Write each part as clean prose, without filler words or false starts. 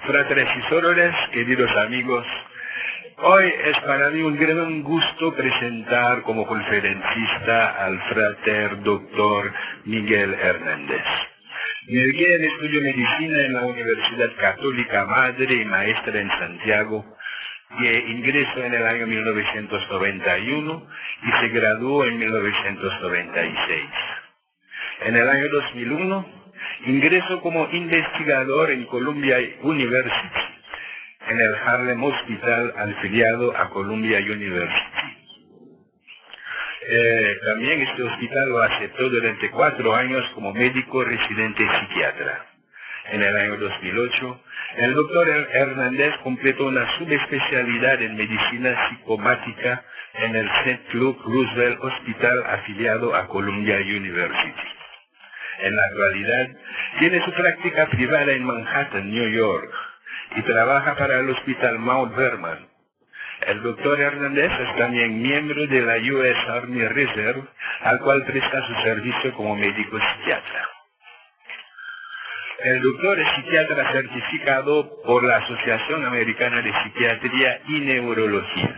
Fratres y sorores, queridos amigos, hoy es para mí un gran gusto presentar como conferencista al frater doctor Miguel Hernández. Miguel estudió medicina en la Universidad Católica Madre y Maestra en Santiago, que ingresó en el año 1991 y se graduó en 1996. En el año 2001 ingresó como investigador en Columbia University, en el Harlem Hospital afiliado a Columbia University. También este hospital lo aceptó durante 4 años como médico residente psiquiatra. En el año 2008, el doctor Hernández completó una subespecialidad en medicina psicomática en el St. Luke Roosevelt Hospital afiliado a Columbia University. En la actualidad, tiene su práctica privada en Manhattan, New York, y trabaja para el Hospital Mount Vernon. El doctor Hernández es también miembro de la US Army Reserve, al cual presta su servicio como médico psiquiatra. El doctor es psiquiatra certificado por la Asociación Americana de Psiquiatría y Neurología.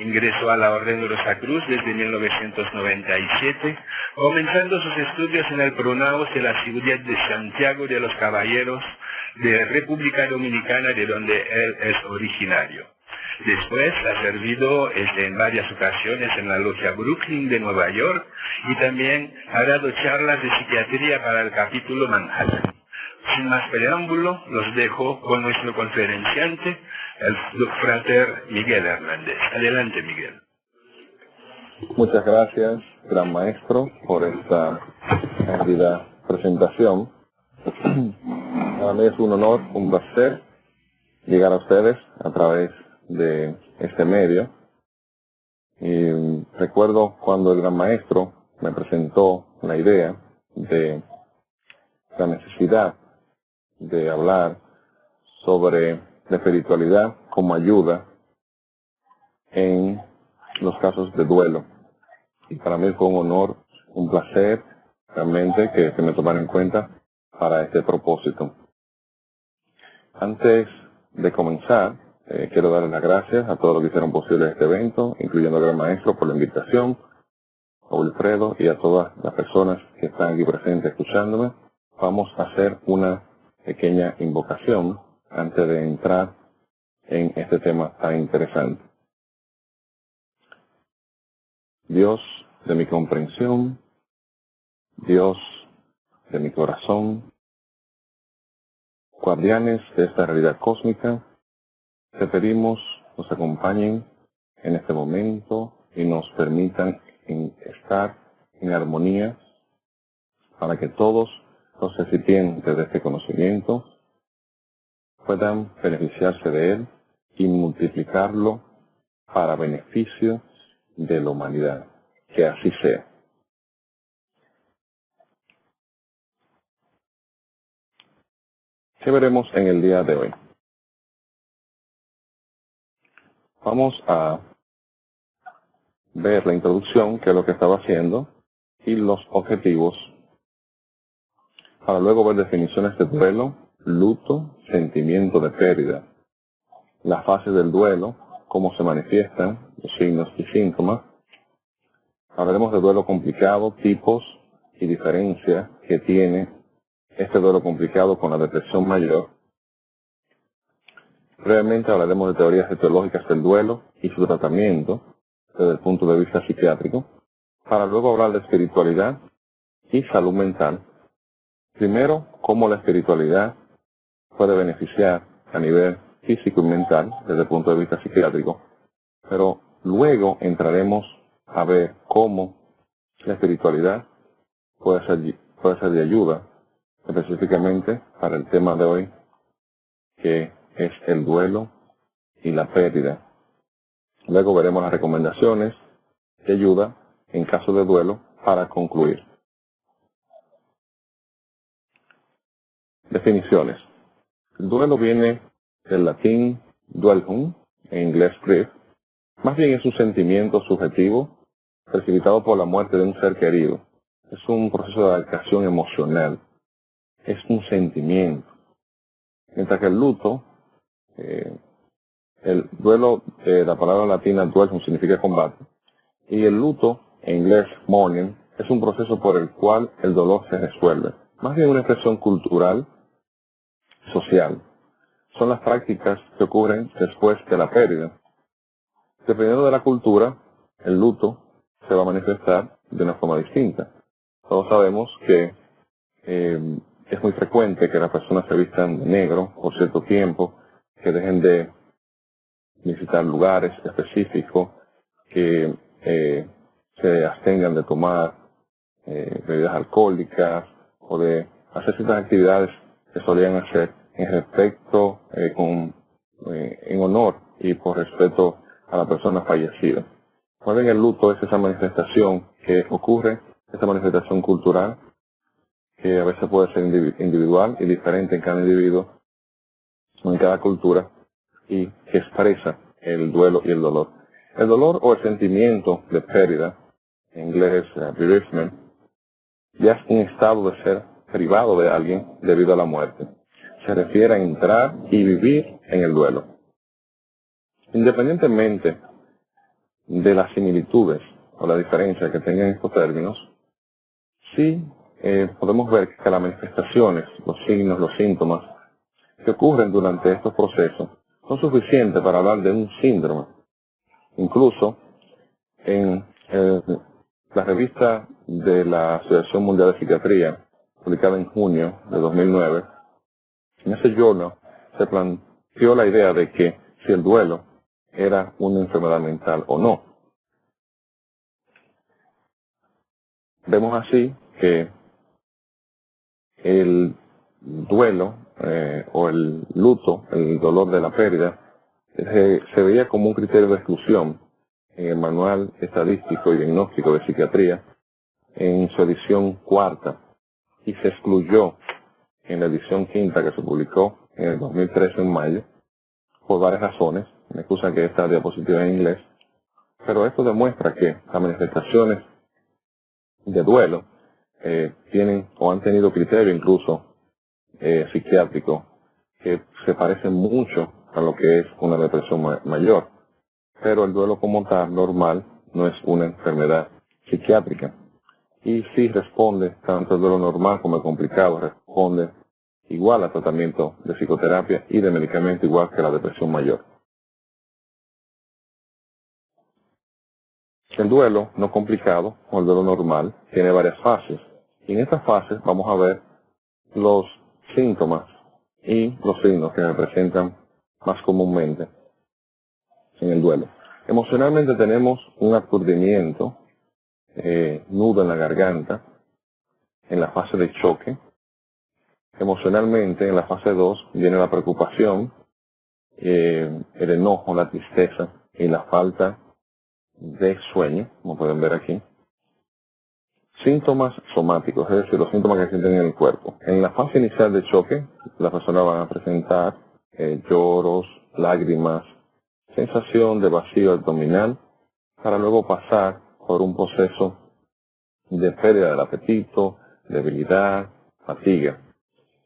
Ingresó a la Orden Rosacruz desde 1997, comenzando sus estudios en el Pronaos de la ciudad de Santiago de los Caballeros, de República Dominicana, de donde él es originario. Después ha servido en varias ocasiones en la Logia Brooklyn de Nueva York y también ha dado charlas de psiquiatría para el capítulo Manhattan. Sin más preámbulo, los dejo con nuestro conferenciante, el frater Miguel Hernández. Adelante, Miguel. Muchas gracias, gran maestro, por esta cálida presentación. Para mí es un honor, un placer llegar a ustedes a través de este medio. Y recuerdo cuando el gran maestro me presentó la idea de la necesidad de hablar sobre la espiritualidad como ayuda en los casos de duelo. Y para mí fue un honor, un placer realmente que me tomaran en cuenta para este propósito. Antes de comenzar, quiero darles las gracias a todos los que hicieron posible este evento, incluyendo al gran maestro por la invitación, a Wilfredo y a todas las personas que están aquí presentes escuchándome. Vamos a hacer una pequeña invocación antes de entrar en este tema tan interesante. Dios de mi comprensión, Dios de mi corazón, guardianes de esta realidad cósmica, te pedimos nos acompañen en este momento y nos permitan estar en armonía para que todos los recipientes de este conocimiento puedan beneficiarse de él y multiplicarlo para beneficio de la humanidad. Que así sea. ¿Qué veremos en el día de hoy? Vamos a ver la introducción, que es lo que estaba haciendo, y los objetivos, para luego ver definiciones de duelo, luto, sentimiento de pérdida, las fases del duelo, cómo se manifiestan, los signos y síntomas. Hablaremos de duelo complicado, tipos y diferencias que tiene este duelo complicado con la depresión mayor. Brevemente hablaremos de teorías etiológicas del duelo y su tratamiento desde el punto de vista psiquiátrico, para luego hablar de espiritualidad y salud mental. Primero, cómo la espiritualidad puede beneficiar a nivel físico y mental desde el punto de vista psiquiátrico, pero luego entraremos a ver cómo la espiritualidad puede ser de ayuda, específicamente para el tema de hoy, que es el duelo y la pérdida. Luego veremos las recomendaciones de ayuda en caso de duelo para concluir. Definiciones. El duelo viene del latín duelhum, en inglés grief. Más bien es un sentimiento subjetivo precipitado por la muerte de un ser querido. Es un proceso de adaptación emocional. Es un sentimiento. Mientras que el luto El duelo, la palabra latina duelo significa combate, y el luto, en inglés mourning, es un proceso por el cual el dolor se resuelve. Más bien una expresión cultural, social. Son las prácticas que ocurren después de la pérdida. Dependiendo de la cultura, el luto se va a manifestar de una forma distinta. Todos sabemos que es muy frecuente que las personas se vistan de negro por cierto tiempo, que dejen de visitar lugares específicos, que se abstengan de tomar bebidas alcohólicas o de hacer ciertas actividades que solían hacer en honor y por respeto a la persona fallecida. Más bien el luto es esa manifestación que ocurre, esa manifestación cultural, que a veces puede ser individual y diferente en cada individuo, en cada cultura, y que expresa el duelo y el dolor. El dolor o el sentimiento de pérdida, en inglés bereavement, ya es un estado de ser privado de alguien debido a la muerte. Se refiere a entrar y vivir en el duelo. Independientemente de las similitudes o la diferencia que tengan estos términos, sí podemos ver que las manifestaciones, los signos, los síntomas que ocurren durante estos procesos son suficientes para hablar de un síndrome. Incluso en la revista de la Asociación Mundial de Psiquiatría, publicada en junio de 2009, en ese journal se planteó la idea de que si el duelo era una enfermedad mental o no. Vemos así que el duelo o el luto, el dolor de la pérdida, se veía como un criterio de exclusión en el Manual Estadístico y Diagnóstico de Psiquiatría en su edición cuarta, y se excluyó en la edición quinta que se publicó en el 2013 en mayo, por varias razones. Me excusa que esta diapositiva es en inglés, pero esto demuestra que las manifestaciones de duelo tienen o han tenido criterio incluso psiquiátrico que se parecen mucho a lo que es una depresión mayor, pero el duelo como tal normal no es una enfermedad psiquiátrica, y sí responde, tanto el duelo normal como el complicado responde igual a tratamiento de psicoterapia y de medicamento, igual que la depresión mayor. El duelo no complicado o el duelo normal tiene varias fases, y en estas fases vamos a ver los síntomas y los signos que se presentan más comúnmente en el duelo. Emocionalmente tenemos un aturdimiento, nudo en la garganta, en la fase de choque. Emocionalmente, en la fase 2, viene la preocupación, el enojo, la tristeza y la falta de sueño, como pueden ver aquí. Síntomas somáticos, es decir, los síntomas que sienten en el cuerpo. En la fase inicial de choque, las personas van a presentar lloros, lágrimas, sensación de vacío abdominal, para luego pasar por un proceso de pérdida del apetito, debilidad, fatiga.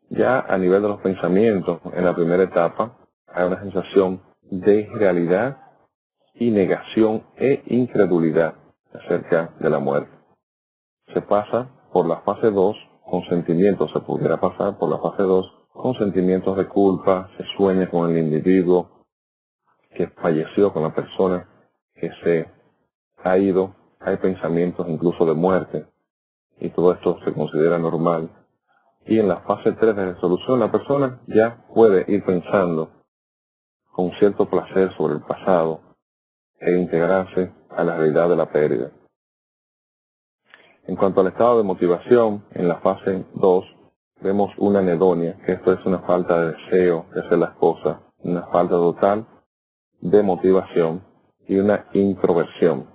Ya a nivel de los pensamientos, en la primera etapa, hay una sensación de irrealidad y negación e incredulidad acerca de la muerte. Se pasa por la fase 2 con sentimientos, se pudiera pasar por la fase 2 con sentimientos de culpa, se sueña con el individuo que falleció, con la persona que se ha ido, hay pensamientos incluso de muerte, y todo esto se considera normal. Y en la fase 3 de resolución, la persona ya puede ir pensando con cierto placer sobre el pasado e integrarse a la realidad de la pérdida. En cuanto al estado de motivación, en la fase 2, vemos una anedonia, que esto es una falta de deseo de hacer las cosas, una falta total de motivación y una introversión,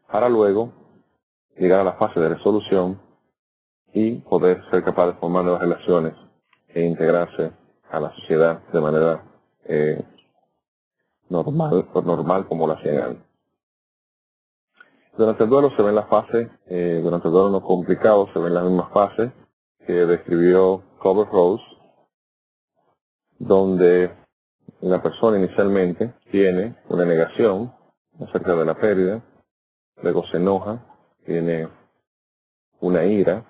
para luego llegar a la fase de resolución y poder ser capaz de formar nuevas relaciones e integrarse a la sociedad de manera normal como lo hacían antes. Durante el duelo se ven las fases, durante el duelo no complicado se ven las mismas fases que describió Kübler-Ross, donde la persona inicialmente tiene una negación acerca de la pérdida, luego se enoja, tiene una ira,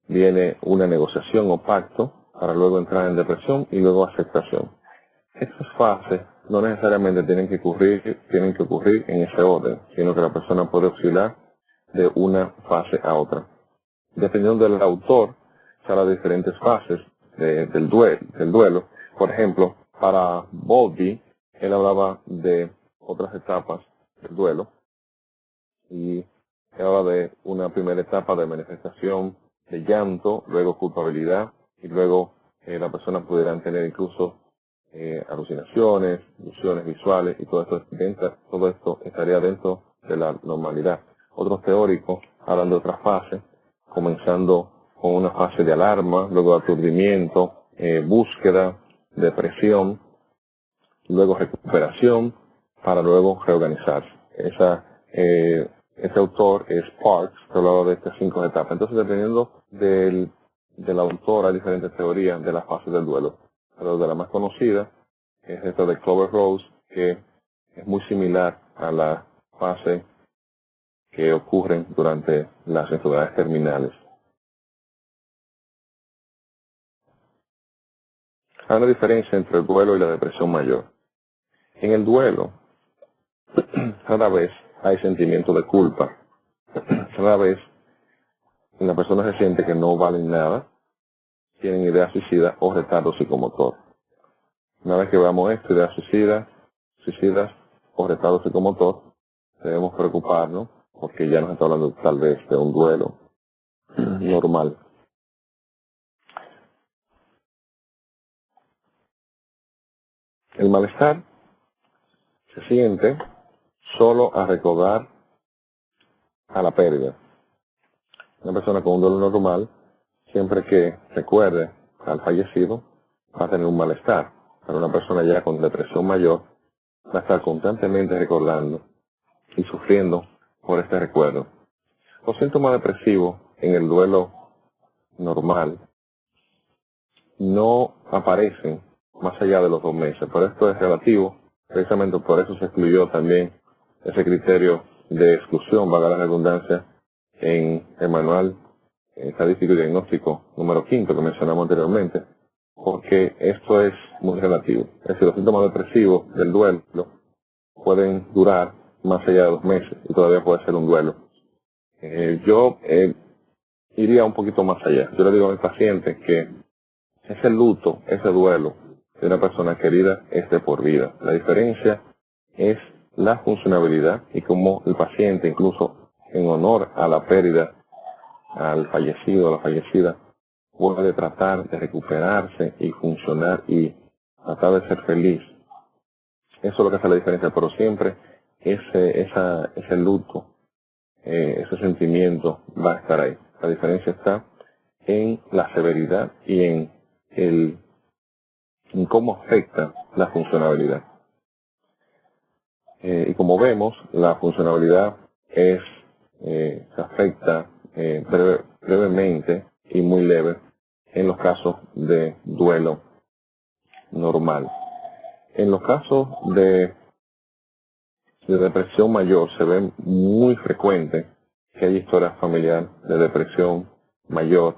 viene una negociación o pacto para luego entrar en depresión y luego aceptación. Estas fases no necesariamente tienen que ocurrir en ese orden, sino que la persona puede oscilar de una fase a otra. Dependiendo del autor, se habla de diferentes fases del duelo. Por ejemplo, para Bowlby, él hablaba de otras etapas del duelo y él habla de una primera etapa de manifestación de llanto, luego culpabilidad y luego la persona pudiera tener incluso alucinaciones, ilusiones visuales y todo esto estaría dentro de la normalidad. Otros teóricos hablan de otras fases, comenzando con una fase de alarma, luego de aturdimiento, búsqueda, depresión, luego recuperación, para luego reorganizarse. Ese autor es Parks, que hablaba de estas 5 etapas. Entonces, dependiendo del autor, hay diferentes teorías de las fases del duelo. Pero de la más conocida es esta de Clover Rose, que es muy similar a la fase que ocurren durante las enfermedades terminales. Hay una diferencia entre el duelo y la depresión mayor. En el duelo, cada vez hay sentimiento de culpa. Cada vez la persona se siente que no valen nada, tienen ideas suicidas o retardo psicomotor. Una vez que veamos esto, ideas suicidas o retardo psicomotor, debemos preocuparnos porque ya nos está hablando tal vez de un duelo normal. El malestar se siente solo a recordar a la pérdida. Una persona con un duelo normal, siempre que recuerde al fallecido, va a tener un malestar. Pero una persona ya con depresión mayor va a estar constantemente recordando y sufriendo por este recuerdo. Los síntomas depresivos en el duelo normal no aparecen más allá de los 2 meses, pero esto es relativo, precisamente por eso se excluyó también ese criterio de exclusión, valga la redundancia, en el manual estadístico y diagnóstico número 5 que mencionamos anteriormente, porque esto es muy relativo. Es decir, los síntomas depresivos del duelo pueden durar más allá de 2 meses y todavía puede ser un duelo. Yo iría un poquito más allá. Yo le digo a mis pacientes que ese luto, ese duelo de una persona querida es de por vida. La diferencia es la funcionabilidad y cómo el paciente, incluso en honor a la pérdida, al fallecido o a la fallecida, puede tratar de recuperarse y funcionar y tratar de ser feliz. Eso es lo que hace la diferencia, pero siempre ese luto, ese sentimiento va a estar ahí. La diferencia está en la severidad y en cómo afecta la funcionabilidad. Y como vemos, la funcionabilidad se afecta brevemente y muy leve en los casos de duelo normal. En los casos de depresión mayor se ve muy frecuente que hay historias familiares de depresión mayor,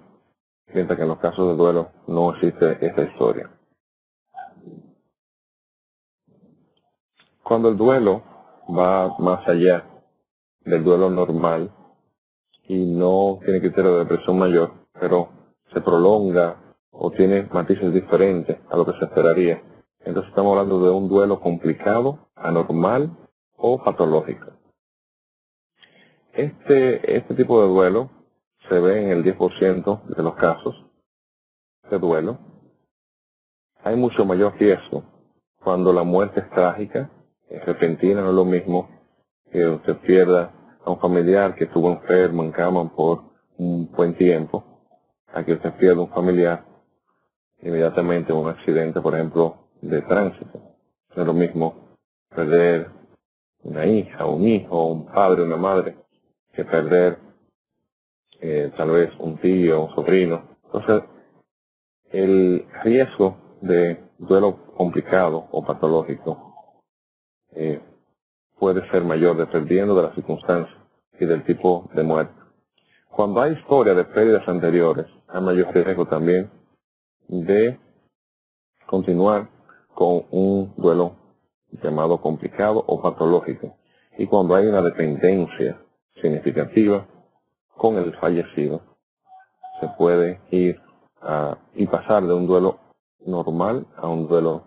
mientras que en los casos de duelo no existe esta historia. Cuando el duelo va más allá del duelo normal y no tiene criterio de depresión mayor, pero se prolonga o tiene matices diferentes a lo que se esperaría, entonces estamos hablando de un duelo complicado, anormal o patológico. Este tipo de duelo se ve en el 10% de los casos de duelo. Hay mucho mayor riesgo cuando la muerte es trágica, es repentina, no es lo mismo que usted pierda a un familiar que estuvo enfermo en cama por un buen tiempo, a que usted pierda un familiar inmediatamente en un accidente, por ejemplo, de tránsito. No es lo mismo perder una hija, un hijo, un padre, una madre, que perder tal vez un tío, un sobrino. Entonces, el riesgo de duelo complicado o patológico puede ser mayor dependiendo de las circunstancias y del tipo de muerte. Cuando hay historia de pérdidas anteriores, hay mayor riesgo también de continuar con un duelo llamado complicado o patológico. Y cuando hay una dependencia significativa con el fallecido, se puede ir y pasar de un duelo normal a un duelo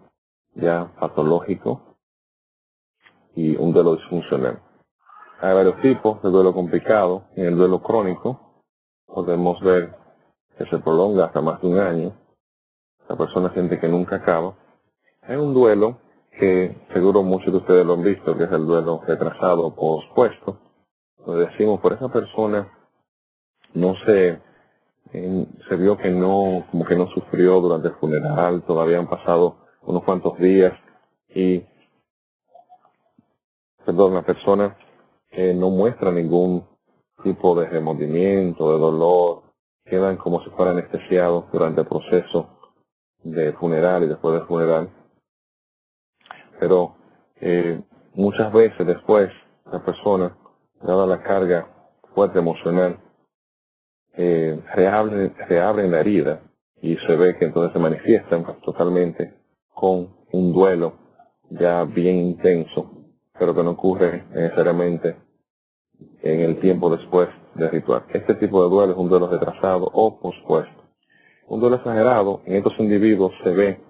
ya patológico y un duelo disfuncional. Hay varios tipos de duelo complicado. En el duelo crónico podemos ver que se prolonga hasta más de un año. La persona siente que nunca acaba. Hay un duelo que seguro muchos de ustedes lo han visto, que es el duelo retrasado o pospuesto, donde decimos por esa persona no se vio que no, como que no sufrió durante el funeral, todavía han pasado unos cuantos días y, la persona no muestra ningún tipo de remordimiento, de dolor, quedan como si fueran anestesiados durante el proceso de funeral y después del funeral. Pero muchas veces después la persona, dada la carga fuerte emocional, reabren la herida y se ve que entonces se manifiestan totalmente con un duelo ya bien intenso, pero que no ocurre necesariamente en el tiempo después del ritual. Este tipo de duelo es un duelo retrasado o pospuesto. Un duelo exagerado, en estos individuos se ve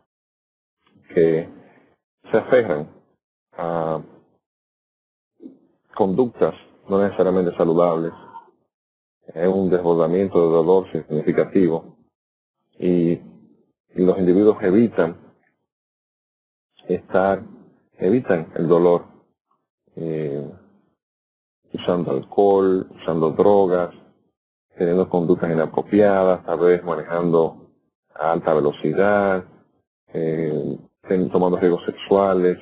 que se aferran a conductas no necesariamente saludables, es un desbordamiento de dolor significativo y los individuos evitan el dolor usando alcohol, usando drogas, teniendo conductas inapropiadas, tal vez manejando a alta velocidad, tomando riesgos sexuales,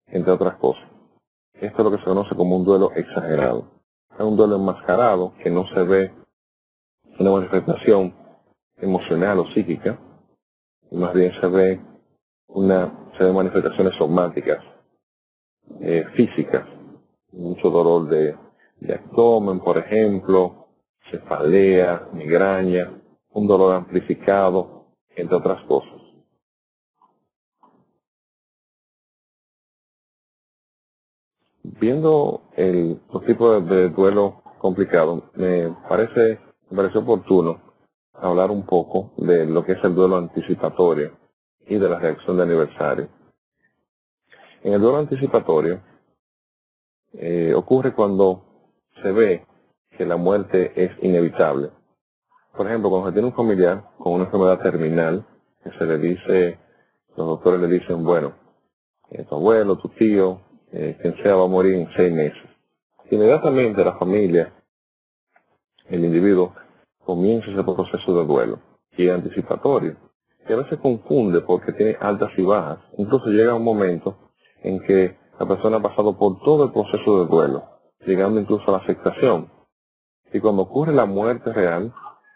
entre otras cosas. Esto es lo que se conoce como un duelo exagerado. Es un duelo enmascarado que no se ve una manifestación emocional o psíquica, y más bien se ve manifestaciones somáticas, físicas, mucho dolor de abdomen, por ejemplo, cefalea, migraña, un dolor amplificado, entre otras cosas. Viendo los tipos de duelo complicado, me pareció oportuno hablar un poco de lo que es el duelo anticipatorio y de la reacción de aniversario. En el duelo anticipatorio ocurre cuando se ve que la muerte es inevitable. Por ejemplo, cuando se tiene un familiar con una enfermedad terminal, que los doctores le dicen, bueno, tu abuelo, tu tío, quien sea va a morir en 6 meses. Inmediatamente la familia, el individuo, comienza ese proceso de duelo, y es anticipatorio, que a veces confunde porque tiene altas y bajas. Incluso llega un momento en que la persona ha pasado por todo el proceso de duelo, llegando incluso a la aceptación. Y cuando ocurre la muerte real,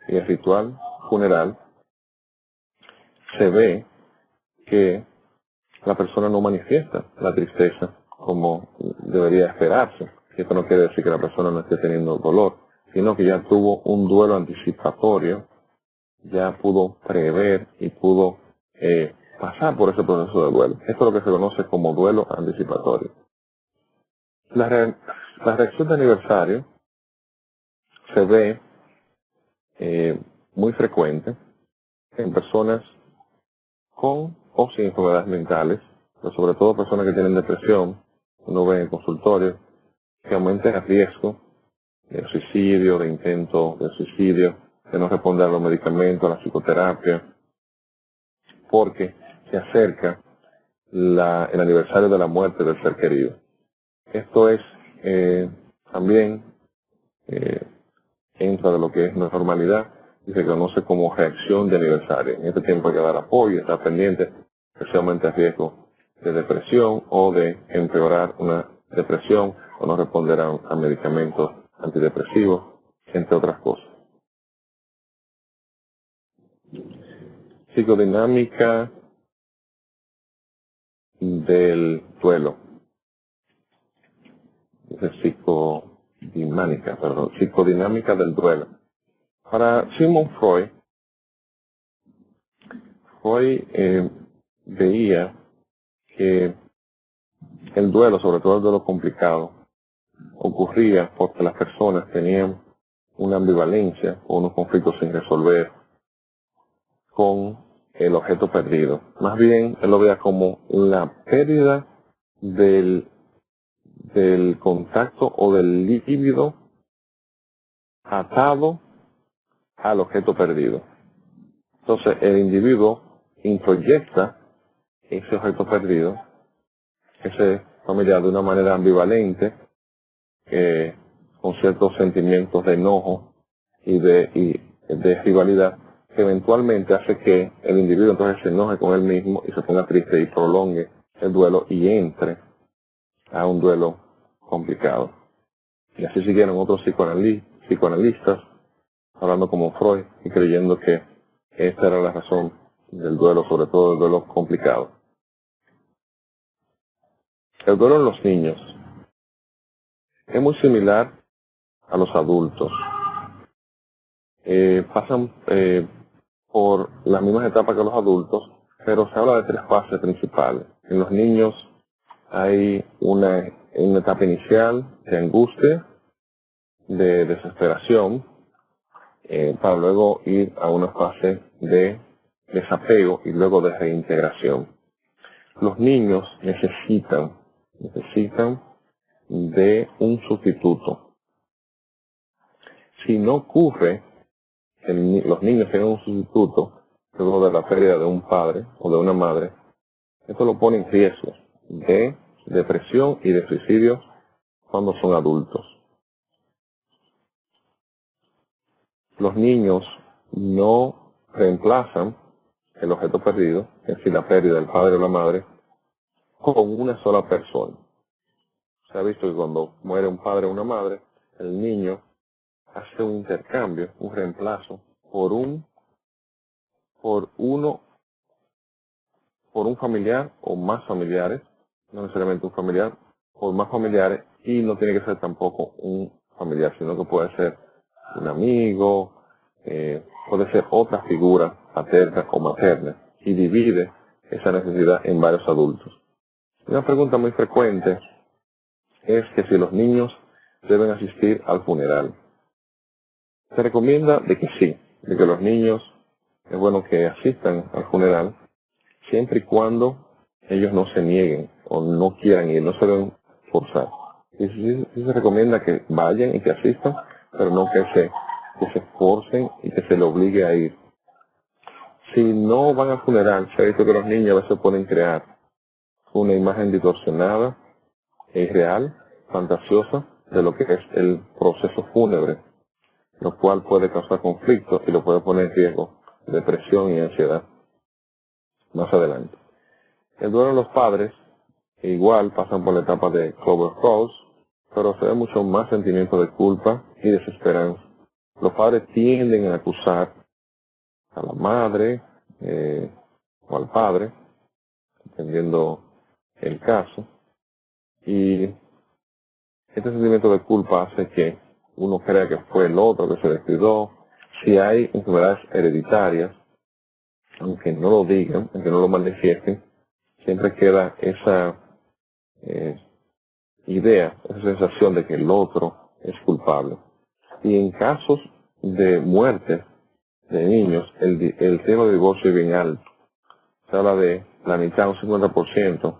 y el ritual funeral, se ve que la persona no manifiesta la tristeza como debería esperarse. Esto no quiere decir que la persona no esté teniendo dolor, sino que ya tuvo un duelo anticipatorio, ya pudo prever y pudo pasar por ese proceso de duelo. Esto es lo que se conoce como duelo anticipatorio. La reacción de aniversario se ve muy frecuente en personas con o sin enfermedades mentales, pero sobre todo personas que tienen depresión. Uno ve en consultorios que aumenta el riesgo de suicidio, de intento de suicidio, de no responder a los medicamentos, a la psicoterapia, porque se acerca el aniversario de la muerte del ser querido. Esto es también entra de lo que es normalidad y se conoce como reacción de aniversario. En este tiempo hay que dar apoyo, estar pendiente, especialmente a riesgo de depresión o de empeorar una depresión o no responder a medicamentos antidepresivos, entre otras cosas. Psicodinámica del duelo. Es psicodinámica del duelo. Para Sigmund Freud veía que el duelo, sobre todo el duelo complicado, ocurría porque las personas tenían una ambivalencia o unos conflictos sin resolver con el objeto perdido. Más bien, él lo veía como la pérdida del contacto o del líbido atado al objeto perdido. Entonces, el individuo introyecta ese objeto perdido, ese familiar, de una manera ambivalente, con ciertos sentimientos de enojo y de rivalidad, que eventualmente hace que el individuo entonces se enoje con él mismo y se ponga triste y prolongue el duelo y entre a un duelo complicado. Y así siguieron otros psicoanalistas, hablando como Freud y creyendo que esta era la razón del duelo, sobre todo el duelo complicado. El duelo en los niños es muy similar a los adultos. Pasan por las mismas etapas que los adultos, pero se habla de 3 fases principales. En los niños hay una etapa inicial de angustia, de desesperación, para luego ir a una fase de desapego y luego de reintegración. Los niños necesitan de un sustituto. Si no ocurre que los niños tengan un sustituto luego de la pérdida de un padre o de una madre, esto lo pone en riesgo de depresión y de suicidio cuando son adultos. Los niños no reemplazan el objeto perdido, es decir, la pérdida del padre o la madre, con una sola persona. Se ha visto que cuando muere un padre o una madre, el niño hace un intercambio, un reemplazo, por un familiar o más familiares, no necesariamente un familiar, por más familiares, y no tiene que ser tampoco un familiar, sino que puede ser un amigo, puede ser otra figura paterna o materna, y divide esa necesidad en varios adultos. Una pregunta muy frecuente es que si los niños deben asistir al funeral. Se recomienda de que sí, de que los niños es bueno que asistan al funeral, siempre y cuando ellos no se nieguen o no quieran ir, no se deben forzar. Y sí se recomienda que vayan y que asistan, pero no que se esforcen y que se le obligue a ir. Si no van al funeral, se ha visto que los niños a veces pueden crear una imagen distorsionada e irreal, fantasiosa, de lo que es el proceso fúnebre, lo cual puede causar conflicto y lo puede poner en riesgo, depresión y ansiedad más adelante. El duelo de los padres, igual pasan por la etapa de Clover-Rose, pero se ve mucho más sentimiento de culpa y desesperanza. Los padres tienden a acusar a la madre o al padre, dependiendo el caso, y este sentimiento de culpa hace que uno crea que fue el otro que se descuidó. Si hay enfermedades hereditarias, aunque no lo digan, aunque no lo manifiesten, siempre queda esa idea, esa sensación de que el otro es culpable. Y en casos de muerte de niños, el tema de divorcio es bien alto. Se habla de la mitad, un 50%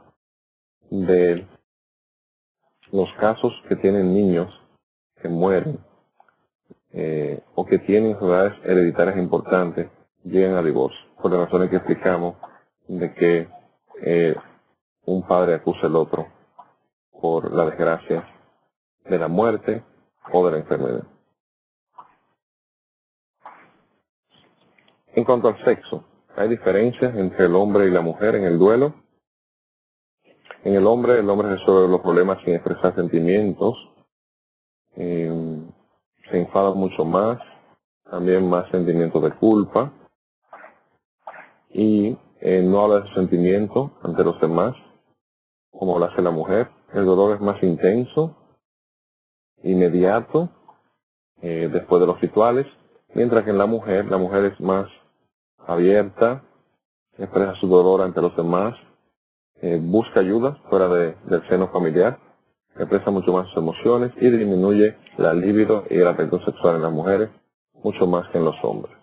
de los casos que tienen niños que mueren o que tienen enfermedades hereditarias importantes llegan a divorcio, por las razones que explicamos de que un padre acusa al otro por la desgracia de la muerte o de la enfermedad. En cuanto al sexo, hay diferencias entre el hombre y la mujer en el duelo. En el hombre resuelve los problemas sin expresar sentimientos, se enfada mucho más, también más sentimientos de culpa, y no habla de sus sentimientos ante los demás, como lo hace la mujer. El dolor es más intenso, inmediato, después de los rituales, mientras que en la mujer es más abierta, expresa su dolor ante los demás, busca ayuda fuera del seno familiar, expresa mucho más sus emociones y disminuye la libido y el apetito sexual en las mujeres, mucho más que en los hombres.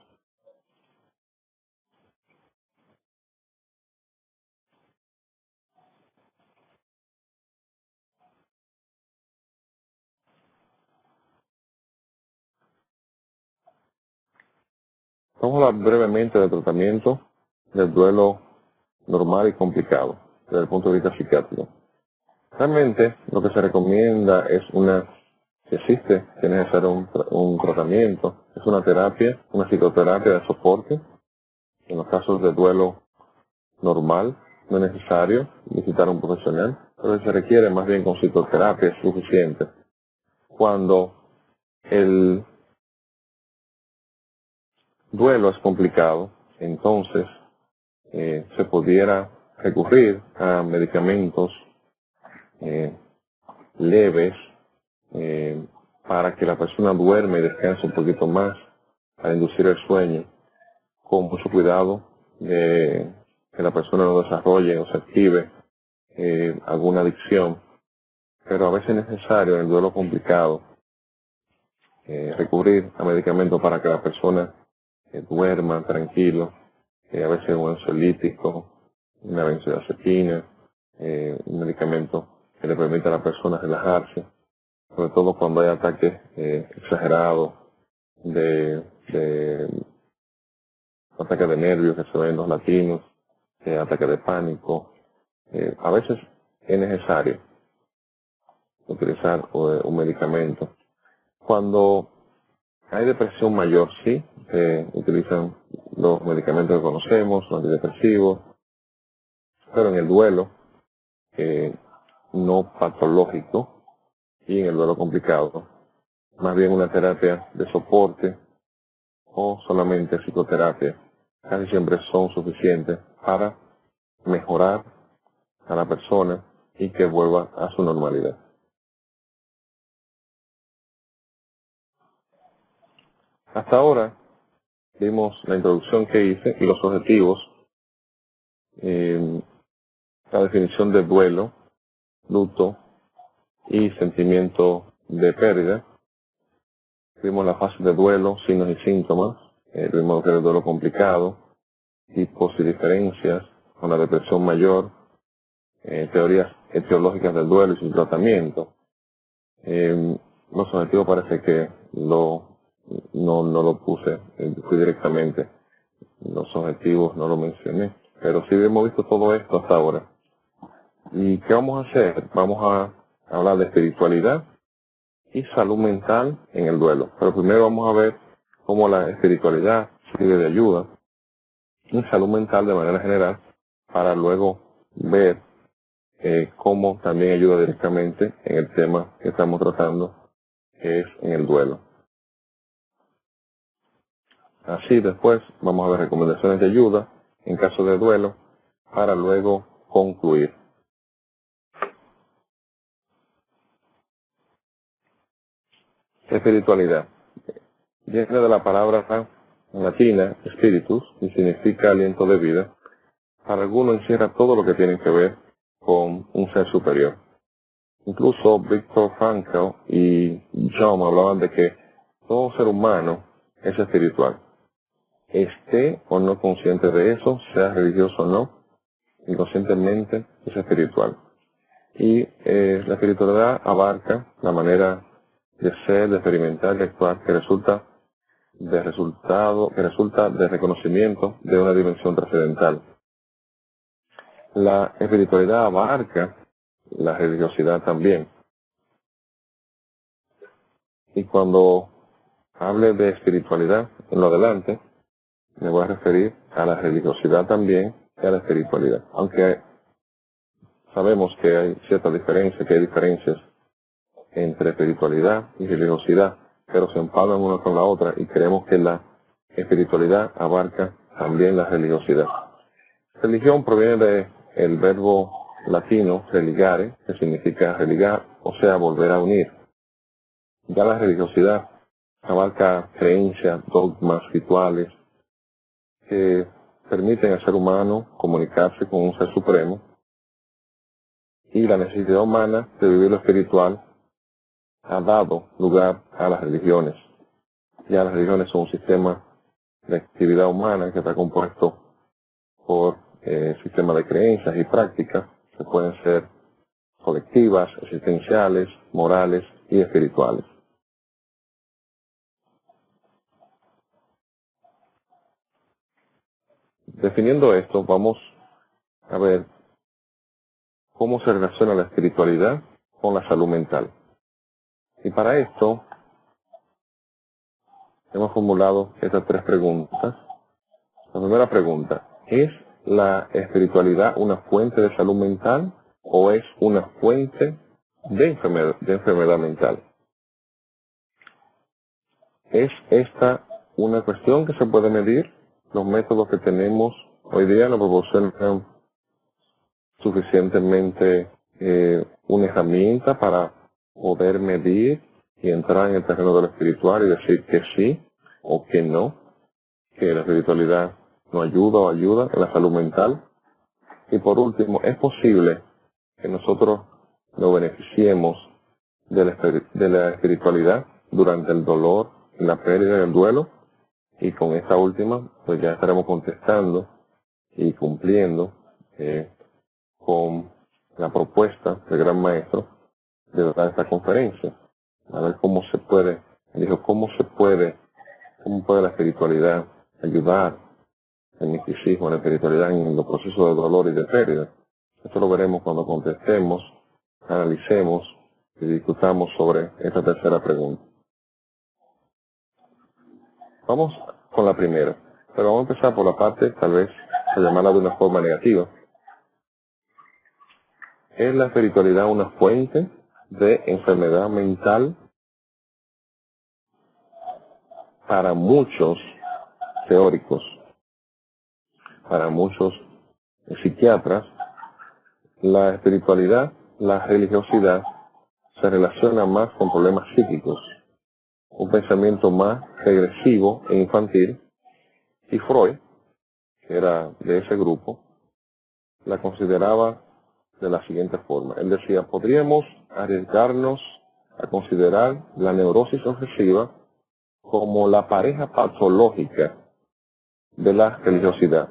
Vamos a hablar brevemente del tratamiento del duelo normal y complicado, desde el punto de vista psiquiátrico. Realmente lo que se recomienda es si existe, que es necesario un tratamiento, es una terapia, una psicoterapia de soporte. En los casos de duelo normal, no es necesario visitar a un profesional, pero se requiere más bien con psicoterapia es suficiente. Cuando el duelo es complicado, entonces se pudiera recurrir a medicamentos leves para que la persona duerme y descanse un poquito más, para inducir el sueño, con mucho cuidado de que la persona no desarrolle o se active alguna adicción. Pero a veces es necesario en el duelo complicado recurrir a medicamentos para que la persona duerma tranquilo, a veces un ansiolítico, una benzodiazepina, un medicamento que le permita a la persona relajarse, sobre todo cuando hay ataques exagerados de ataques de nervios que se ven en los latinos, ataques de pánico. A veces es necesario utilizar un medicamento. Cuando hay depresión mayor, sí, se utilizan los medicamentos que conocemos, los antidepresivos, pero en el duelo no patológico y en el duelo complicado, más bien una terapia de soporte o solamente psicoterapia, casi siempre son suficientes para mejorar a la persona y que vuelva a su normalidad. Hasta ahora vimos la introducción que hice y los objetivos, la definición de duelo, luto y sentimiento de pérdida. Vimos la fase de duelo, signos y síntomas. Vimos lo que era el duelo complicado, tipos y diferencias con la depresión mayor, teorías etiológicas del duelo y su tratamiento. Los objetivos parece que no lo puse, fui directamente. Los objetivos no lo mencioné, pero sí hemos visto todo esto hasta ahora. ¿Y qué vamos a hacer? Vamos a hablar de espiritualidad y salud mental en el duelo. Pero primero vamos a ver cómo la espiritualidad sirve de ayuda y salud mental de manera general, para luego ver cómo también ayuda directamente en el tema que estamos tratando, que es en el duelo. Así después vamos a ver recomendaciones de ayuda en caso de duelo para luego concluir. Espiritualidad. Viene de la palabra latina spiritus y significa aliento de vida. Para algunos encierra todo lo que tiene que ver con un ser superior. Incluso Viktor Frankl y Jung hablaban de que todo ser humano es espiritual. Esté o no consciente de eso, sea religioso o no, inconscientemente es espiritual. Y la espiritualidad abarca la manera de ser, de experimentar y actuar que resulta de reconocimiento de una dimensión trascendental. La espiritualidad abarca la religiosidad también. Y cuando hable de espiritualidad en lo adelante, me voy a referir a la religiosidad también y a la espiritualidad. Aunque sabemos que hay cierta diferencia, que hay diferencias entre espiritualidad y religiosidad, pero se empalan una con la otra y creemos que la espiritualidad abarca también la religiosidad. Religión proviene del verbo latino religare, que significa religar, o sea, volver a unir. Ya la religiosidad abarca creencias, dogmas, rituales, que permiten al ser humano comunicarse con un ser supremo, y la necesidad humana de vivir lo espiritual ha dado lugar a las religiones. Ya las religiones son un sistema de actividad humana que está compuesto por sistemas de creencias y prácticas que pueden ser colectivas, existenciales, morales y espirituales. Definiendo esto, vamos a ver cómo se relaciona la espiritualidad con la salud mental. Y para esto hemos formulado estas tres preguntas. La primera pregunta: ¿es la espiritualidad una fuente de salud mental o es una fuente de enfermedad mental? ¿Es esta una cuestión que se puede medir? Los métodos que tenemos hoy día no proporcionan suficientemente una herramienta para poder medir y entrar en el terreno de lo espiritual y decir que sí o que no, que la espiritualidad no ayuda o ayuda en la salud mental. Y por último, ¿es posible que nosotros nos beneficiemos de la espiritualidad durante el dolor, la pérdida y el duelo? Y con esta última, pues ya estaremos contestando y cumpliendo con la propuesta del Gran Maestro de dar esta conferencia. A ver cómo se puede, dijo, cómo puede la espiritualidad ayudar el misticismo, la espiritualidad en los procesos de dolor y de pérdida. Esto lo veremos cuando contestemos, analicemos y discutamos sobre esta tercera pregunta. Vamos con la primera, pero vamos a empezar por la parte, tal vez, a llamarla de una forma negativa. ¿Es la espiritualidad una fuente de enfermedad mental? Para muchos teóricos, para muchos psiquiatras, la espiritualidad, la religiosidad, se relaciona más con problemas psíquicos, un pensamiento más regresivo e infantil, y Freud, que era de ese grupo, la consideraba de la siguiente forma. Él decía, podríamos arriesgarnos a considerar la neurosis obsesiva como la pareja patológica de la religiosidad.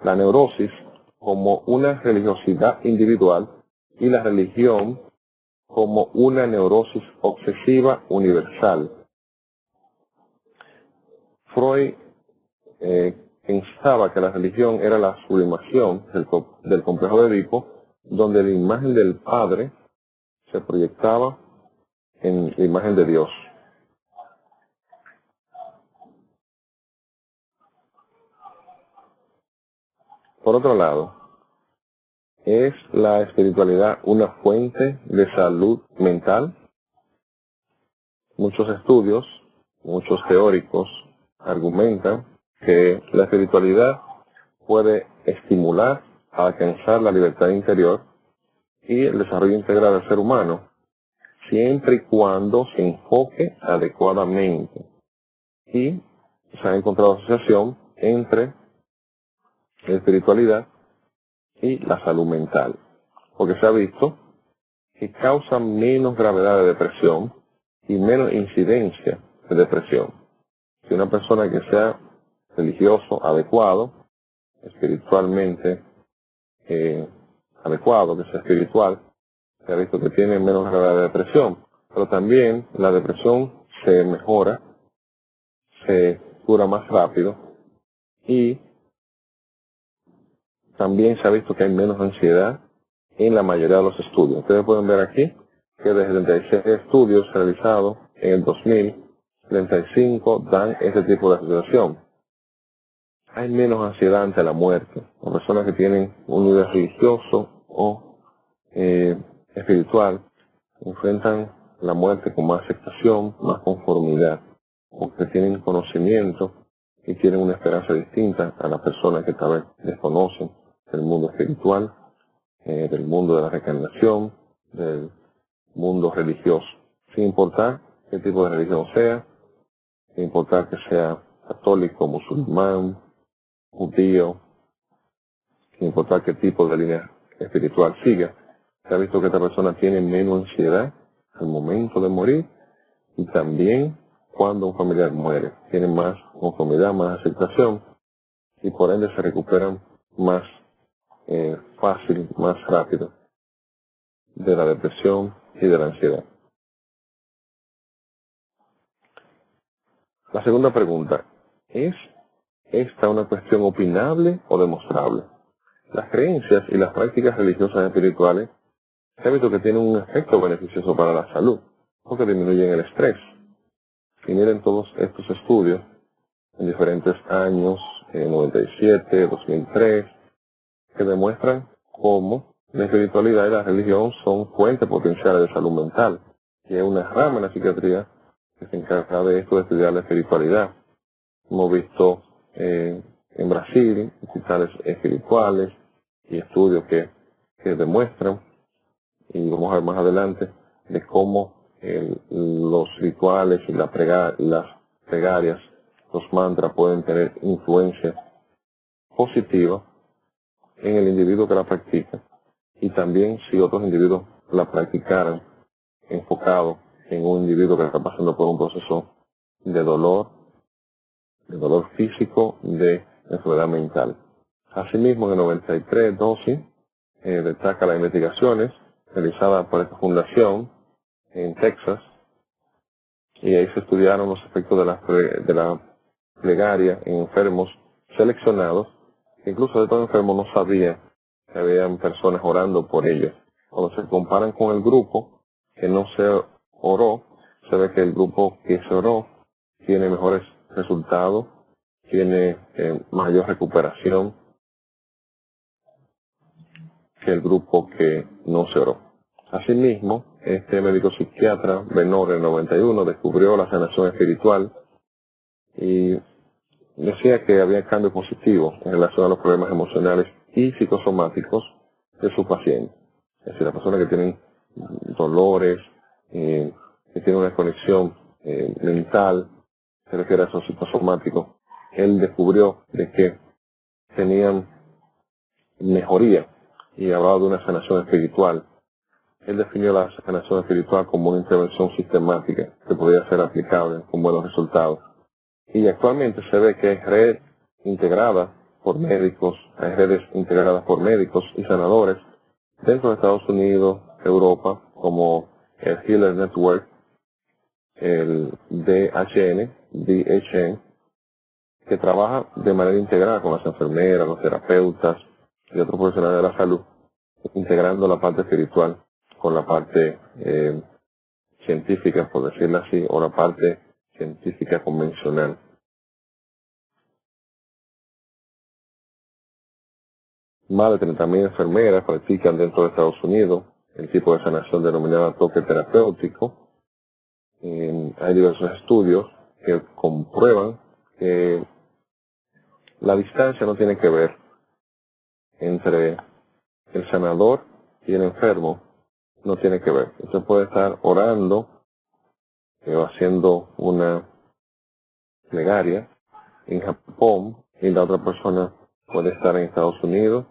La neurosis como una religiosidad individual y la religión como una neurosis obsesiva universal. Freud pensaba que la religión era la sublimación del complejo de Edipo, donde la imagen del Padre se proyectaba en la imagen de Dios. Por otro lado, ¿es la espiritualidad una fuente de salud mental? Muchos estudios, muchos teóricos argumentan que la espiritualidad puede estimular a alcanzar la libertad interior y el desarrollo integral del ser humano, siempre y cuando se enfoque adecuadamente. Y se ha encontrado asociación entre la espiritualidad y la salud mental, porque se ha visto que causa menos gravedad de depresión y menos incidencia de depresión. Si una persona que sea religioso adecuado, espiritualmente adecuado, que sea espiritual, se ha visto que tiene menos gravedad de depresión. Pero también la depresión se mejora, se cura más rápido y también se ha visto que hay menos ansiedad en la mayoría de los estudios. Ustedes pueden ver aquí que de 76 estudios realizados en el 2000, 35 dan este tipo de asociación. Hay menos ansiedad ante la muerte. Las personas que tienen un nivel religioso o espiritual enfrentan la muerte con más aceptación, más conformidad, porque tienen conocimiento y tienen una esperanza distinta a las personas que tal vez desconocen el mundo espiritual del mundo de la reencarnación, del mundo religioso, sin importar qué tipo de religión sea, sin importar que sea católico, musulmán, judío, sin importar qué tipo de línea espiritual siga. Se ha visto que esta persona tiene menos ansiedad al momento de morir y también cuando un familiar muere. Tienen más conformidad, más aceptación y por ende se recuperan más fácil, más rápido de la depresión y de la ansiedad. La segunda pregunta, ¿es esta una cuestión opinable o demostrable? Las creencias y las prácticas religiosas espirituales se ha visto que tienen un efecto beneficioso para la salud, porque disminuyen el estrés. Y miren todos estos estudios en diferentes años, 97, 2003, que demuestran cómo la espiritualidad y la religión son fuentes potenciales de salud mental, y hay una rama en la psiquiatría que se encarga de esto, de estudiar la espiritualidad. Hemos visto en Brasil hospitales espirituales y estudios que demuestran, y vamos a ver más adelante, de cómo los rituales y las plegarias, los mantras pueden tener influencia positiva en el individuo que la practica, y también si otros individuos la practicaran enfocado en un individuo que está pasando por un proceso de dolor físico, de enfermedad mental. Asimismo, en el 93, DOSI destaca las investigaciones realizadas por esta fundación en Texas, y ahí se estudiaron los efectos de la plegaria en enfermos seleccionados. Incluso estos enfermos no sabían que habían personas orando por ellos. Cuando se comparan con el grupo que no se oró, se ve que el grupo que se oró tiene mejores resultados, tiene mayor recuperación que el grupo que no se oró. Asimismo, este médico psiquiatra, Benor, en el 91, descubrió la sanación espiritual y decía que había cambios positivos en relación a los problemas emocionales y psicosomáticos de su paciente. Es decir, las personas que tienen dolores, que tienen una desconexión mental, se refiere a esos psicosomáticos, él descubrió de que tenían mejoría y hablaba de una sanación espiritual. Él definió la sanación espiritual como una intervención sistemática que podía ser aplicable con buenos resultados. Y actualmente se ve que hay redes integradas por médicos, y sanadores dentro de Estados Unidos, Europa, como el Healer Network, el DHN, que trabaja de manera integrada con las enfermeras, los terapeutas y otros profesionales de la salud, integrando la parte espiritual con la parte científica, por decirlo así, o la parte científica convencional. Más de 30.000 enfermeras practican dentro de Estados Unidos el tipo de sanación denominada toque terapéutico. Hay diversos estudios que comprueban que la distancia no tiene que ver entre el sanador y el enfermo, no tiene que ver. Usted puede estar orando o haciendo una plegaria en Japón y la otra persona puede estar en Estados Unidos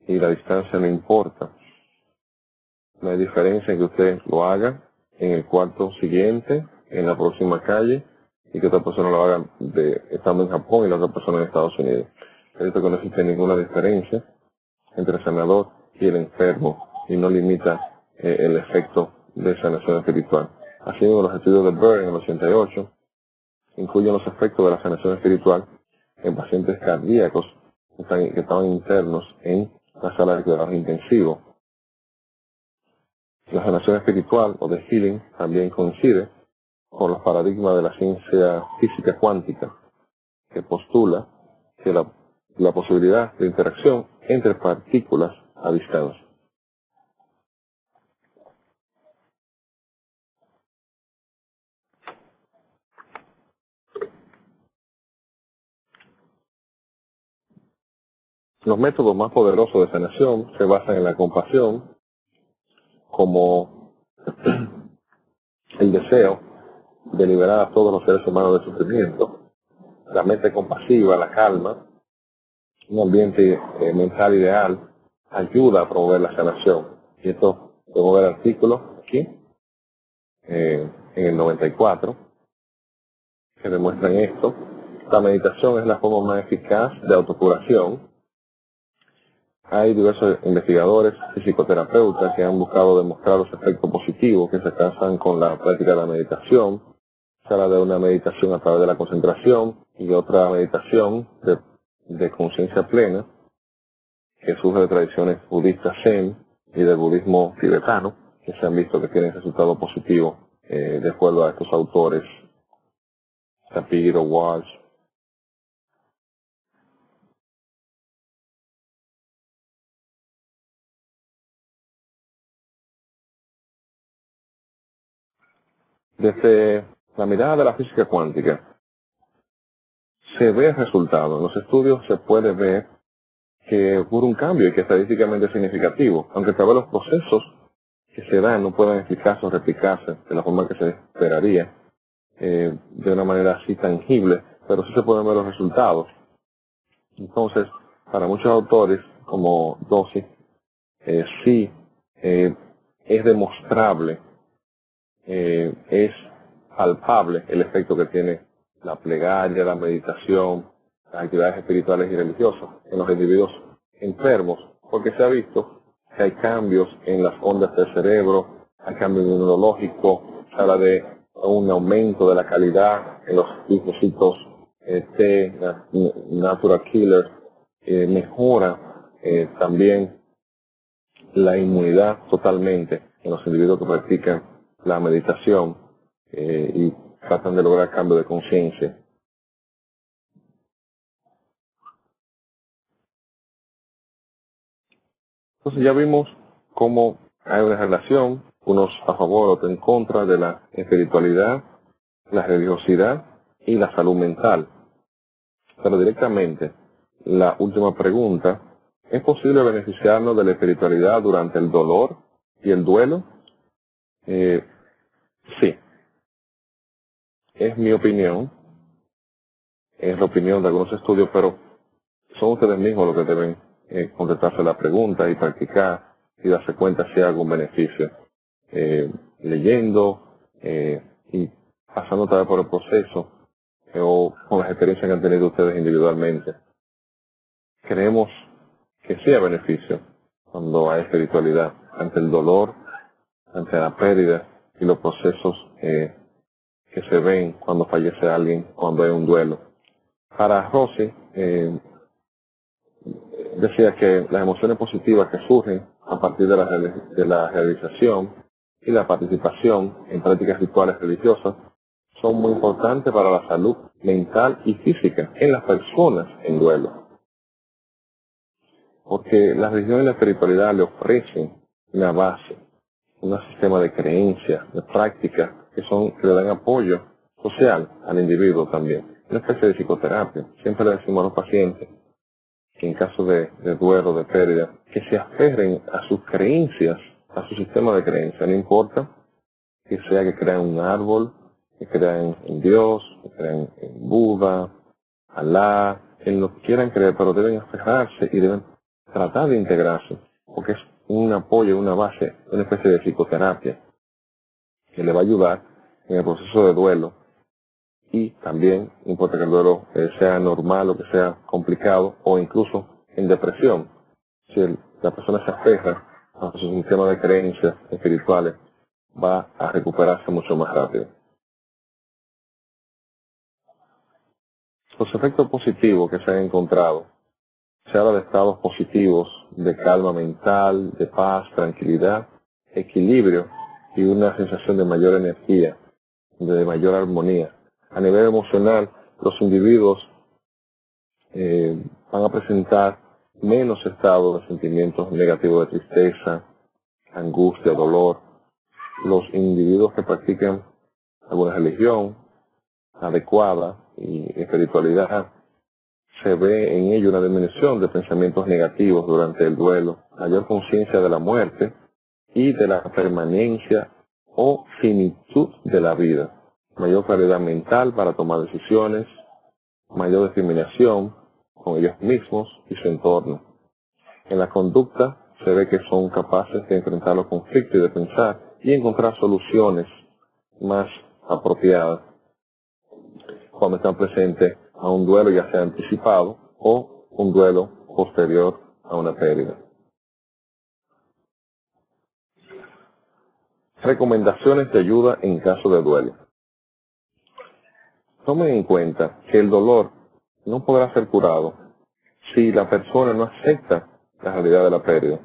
y la distancia no importa. No hay diferencia en que usted lo haga en el cuarto siguiente, en la próxima calle, y que otra persona lo haga estando en Japón y la otra persona en Estados Unidos. Esto que no existe ninguna diferencia entre el sanador y el enfermo, y no limita el efecto de sanación espiritual. Así mismo, los estudios de Byrne en el 88 incluyen los efectos de la sanación espiritual en pacientes cardíacos que estaban internos en la sala de cuidados intensivos. La sanación espiritual o de healing también coincide con los paradigmas de la ciencia física cuántica, que postula que la posibilidad de interacción entre partículas a distancia. Los métodos más poderosos de sanación se basan en la compasión, como el deseo de liberar a todos los seres humanos de sufrimiento, la mente compasiva, la calma, un ambiente mental ideal, ayuda a promover la sanación. Y esto, podemos ver artículos aquí, en el 94, que demuestran esto. La meditación es la forma más eficaz de autocuración. Hay diversos investigadores y psicoterapeutas que han buscado demostrar los efectos positivos que se alcanzan con la práctica de la meditación. Se habla de una meditación a través de la concentración y otra meditación de conciencia plena, que surge de tradiciones budistas Zen y del budismo tibetano, que se han visto que tienen resultados positivos de acuerdo a estos autores, Tapiro, Walsh. Desde la mirada de la física cuántica, se ve el resultado. En los estudios se puede ver que ocurre un cambio y que es estadísticamente significativo, aunque tal vez los procesos que se dan no puedan explicarse o replicarse de la forma que se esperaría, de una manera así tangible, pero sí se pueden ver los resultados. Entonces, para muchos autores, como Dossi, sí es demostrable, es palpable el efecto que tiene la plegaria, la meditación, las actividades espirituales y religiosas en los individuos enfermos, porque se ha visto que hay cambios en las ondas del cerebro, hay cambios inmunológicos, se habla de un aumento de la calidad en los linfocitos T, natural killer, mejora también la inmunidad totalmente en los individuos que practican la meditación y tratan de lograr cambio de conciencia. Entonces ya vimos cómo hay una relación, unos a favor, otros en contra de la espiritualidad, la religiosidad y la salud mental. Pero directamente, la última pregunta, ¿es posible beneficiarnos de la espiritualidad durante el dolor y el duelo? Sí, es mi opinión, es la opinión de algunos estudios, pero son ustedes mismos los que deben contestarse la pregunta y practicar y darse cuenta si hay algún beneficio. Leyendo y pasando otra vez por el proceso o con las experiencias que han tenido ustedes individualmente. Creemos que sí hay beneficio cuando hay espiritualidad ante el dolor, ante la pérdida y los procesos que se ven cuando fallece alguien, cuando hay un duelo. Para Rossi, decía que las emociones positivas que surgen a partir de la realización y la participación en prácticas rituales religiosas son muy importantes para la salud mental y física en las personas en duelo. Porque la religión y la espiritualidad le ofrecen una base, un sistema de creencias, de prácticas que le dan apoyo social al individuo también. Una especie de psicoterapia. Siempre le decimos a los pacientes que en caso de duelo, de pérdida, que se aferren a sus creencias, a su sistema de creencias. No importa que sea que crean un árbol, que crean en Dios, que crean en Buda, Alá, en lo que quieran creer, pero deben aferrarse y deben tratar de integrarse, porque es un apoyo, una base, una especie de psicoterapia que le va a ayudar en el proceso de duelo. Y también, no importa que el duelo sea normal o que sea complicado, o incluso en depresión, si la persona se aferra a su sistema de creencias espirituales, va a recuperarse mucho más rápido. Los efectos positivos que se han encontrado, se habla de estados positivos, de calma mental, de paz, tranquilidad, equilibrio y una sensación de mayor energía, de mayor armonía. A nivel emocional, los individuos van a presentar menos estados de sentimientos negativos de tristeza, angustia, dolor. Los individuos que practican alguna religión adecuada y espiritualidad se ve en ello una disminución de pensamientos negativos durante el duelo, mayor conciencia de la muerte y de la permanencia o finitud de la vida, mayor claridad mental para tomar decisiones, mayor discriminación con ellos mismos y su entorno. En la conducta se ve que son capaces de enfrentar los conflictos y de pensar y encontrar soluciones más apropiadas cuando están presentes a un duelo ya sea anticipado o un duelo posterior a una pérdida. Recomendaciones de ayuda en caso de duelo. Tomen en cuenta que el dolor no podrá ser curado si la persona no acepta la realidad de la pérdida.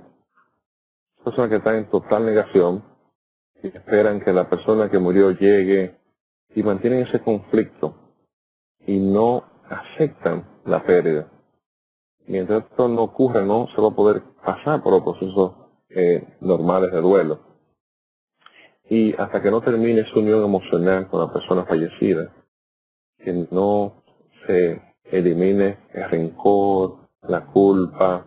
Personas que están en total negación y esperan que la persona que murió llegue y mantienen ese conflicto y no aceptan la pérdida. Mientras esto no ocurra, no se va a poder pasar por los procesos normales de duelo. Y hasta que no termine su unión emocional con la persona fallecida, que no se elimine el rencor, la culpa,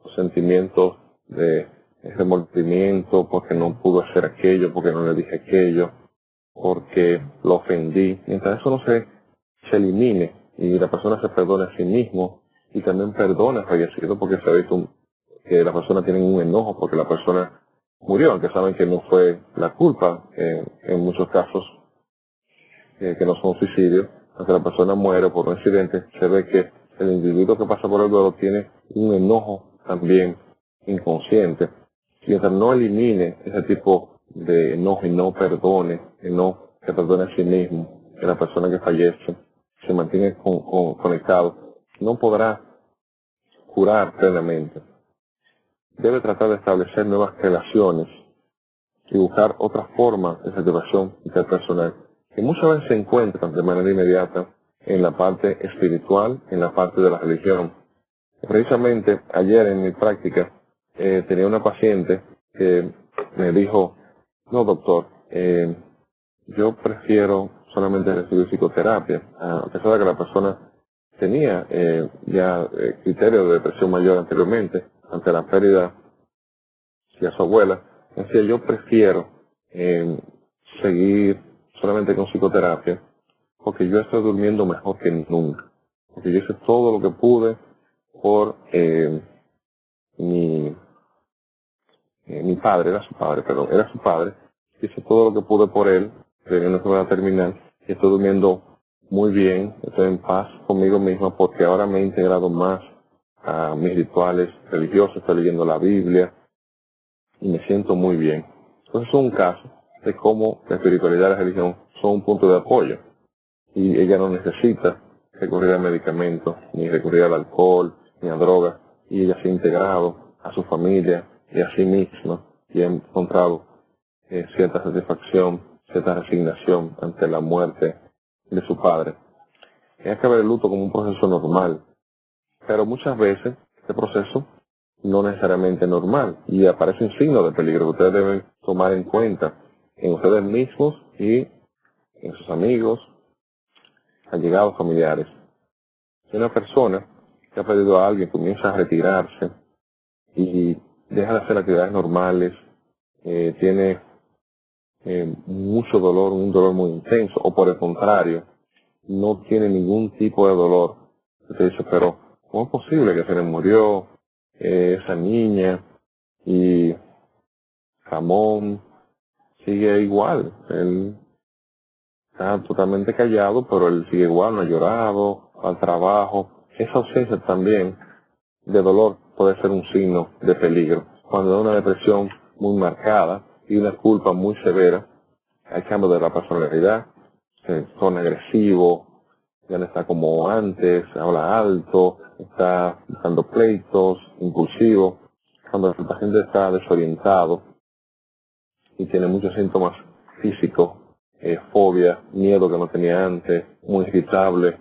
los sentimientos de remordimiento porque no pudo hacer aquello, porque no le dije aquello, porque lo ofendí. Mientras eso no se elimine y la persona se perdone a sí mismo y también perdona al fallecido, porque se ve que la persona tiene un enojo porque la persona murió, aunque saben que no fue la culpa, en muchos casos que no son suicidios, aunque la persona muere por un accidente, se ve que el individuo que pasa por el duelo tiene un enojo también inconsciente. Mientras no elimine ese tipo de enojo y no perdone, que no se perdone a sí mismo, que la persona que fallece se mantiene conectado, no podrá curar plenamente. Debe tratar de establecer nuevas relaciones y buscar otras formas de satisfacción interpersonal que muchas veces se encuentran de manera inmediata en la parte espiritual, en la parte de la religión. Precisamente ayer en mi práctica tenía una paciente que me dijo, no doctor, yo prefiero solamente recibir psicoterapia, a pesar de que la persona tenía criterio de depresión mayor anteriormente, ante la pérdida de su abuela. Decía, yo prefiero seguir solamente con psicoterapia, porque yo estoy durmiendo mejor que nunca, porque yo hice todo lo que pude por mi padre, era su padre, hice todo lo que pude por él, tenía una enfermedad terminal, y estoy durmiendo muy bien, estoy en paz conmigo misma, porque ahora me he integrado más a mis rituales religiosos, estoy leyendo la Biblia, y me siento muy bien. Entonces es un caso de cómo la espiritualidad y la religión son un punto de apoyo, y ella no necesita recurrir a medicamentos, ni recurrir al alcohol, ni a drogas, y ella se ha integrado a su familia y a sí misma, y ha encontrado cierta satisfacción, cierta resignación ante la muerte de su padre. Hay que ver el luto como un proceso normal, pero muchas veces este proceso no necesariamente normal, y aparecen signos de peligro que ustedes deben tomar en cuenta en ustedes mismos y en sus amigos, allegados, familiares. Si una persona que ha perdido a alguien comienza a retirarse y deja de hacer actividades normales, tiene mucho dolor, un dolor muy intenso, o por el contrario, no tiene ningún tipo de dolor, usted dice, pero ¿cómo es posible que se le murió esa niña y Ramón sigue igual? Él está totalmente callado, pero él sigue igual, no ha llorado, va al trabajo. Esa ausencia también de dolor puede ser un signo de peligro. Cuando hay una depresión muy marcada y una culpa muy severa, hay cambio de la personalidad, se torna agresivo, ya no está como antes, habla alto, está buscando pleitos, impulsivo. Cuando el paciente está desorientado y tiene muchos síntomas físicos, fobia, miedo que no tenía antes, muy irritable,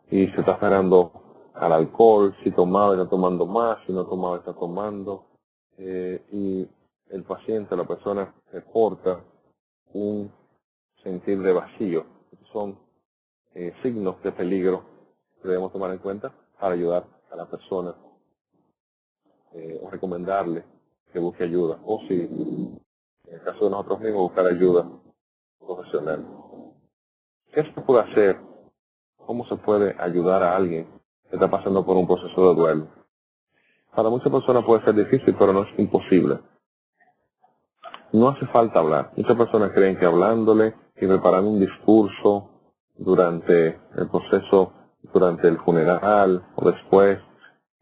y se está aferrando al alcohol, si tomaba y no tomando más, si no tomaba está tomando, y el paciente, la persona, reporta un sentir de vacío. Son signos de peligro que debemos tomar en cuenta para ayudar a la persona o recomendarle que busque ayuda, o si en el caso de nosotros mismos buscar ayuda profesional. ¿Qué se puede hacer? ¿Cómo se puede ayudar a alguien que está pasando por un proceso de duelo? Para muchas personas puede ser difícil, pero no es imposible. No hace falta hablar. Muchas personas creen que hablándole y preparando un discurso durante el proceso, durante el funeral o después,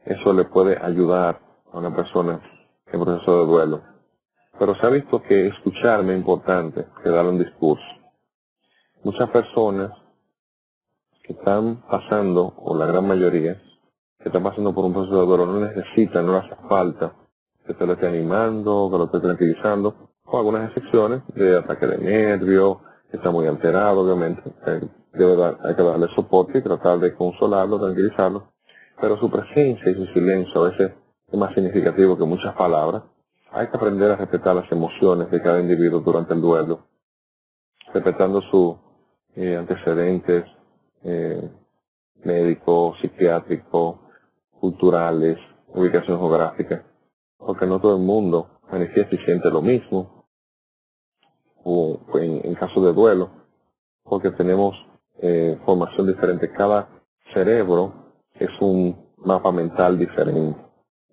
eso le puede ayudar a una persona en proceso de duelo. Pero se ha visto que escucharme es importante que dar un discurso. Muchas personas que están pasando, o la gran mayoría, que están pasando por un proceso de duelo, no necesitan, no les hace falta que se lo esté animando, que lo esté tranquilizando, con algunas excepciones de ataque de nervios, que está muy alterado, obviamente, hay que darle soporte y tratar de consolarlo, tranquilizarlo, pero su presencia y su silencio a veces es más significativo que muchas palabras. Hay que aprender a respetar las emociones de cada individuo durante el duelo, respetando sus antecedentes médicos, psiquiátricos, culturales, ubicación geográfica, porque no todo el mundo manifiesta y siente lo mismo, o en caso de duelo, porque tenemos formación diferente. Cada cerebro es un mapa mental diferente.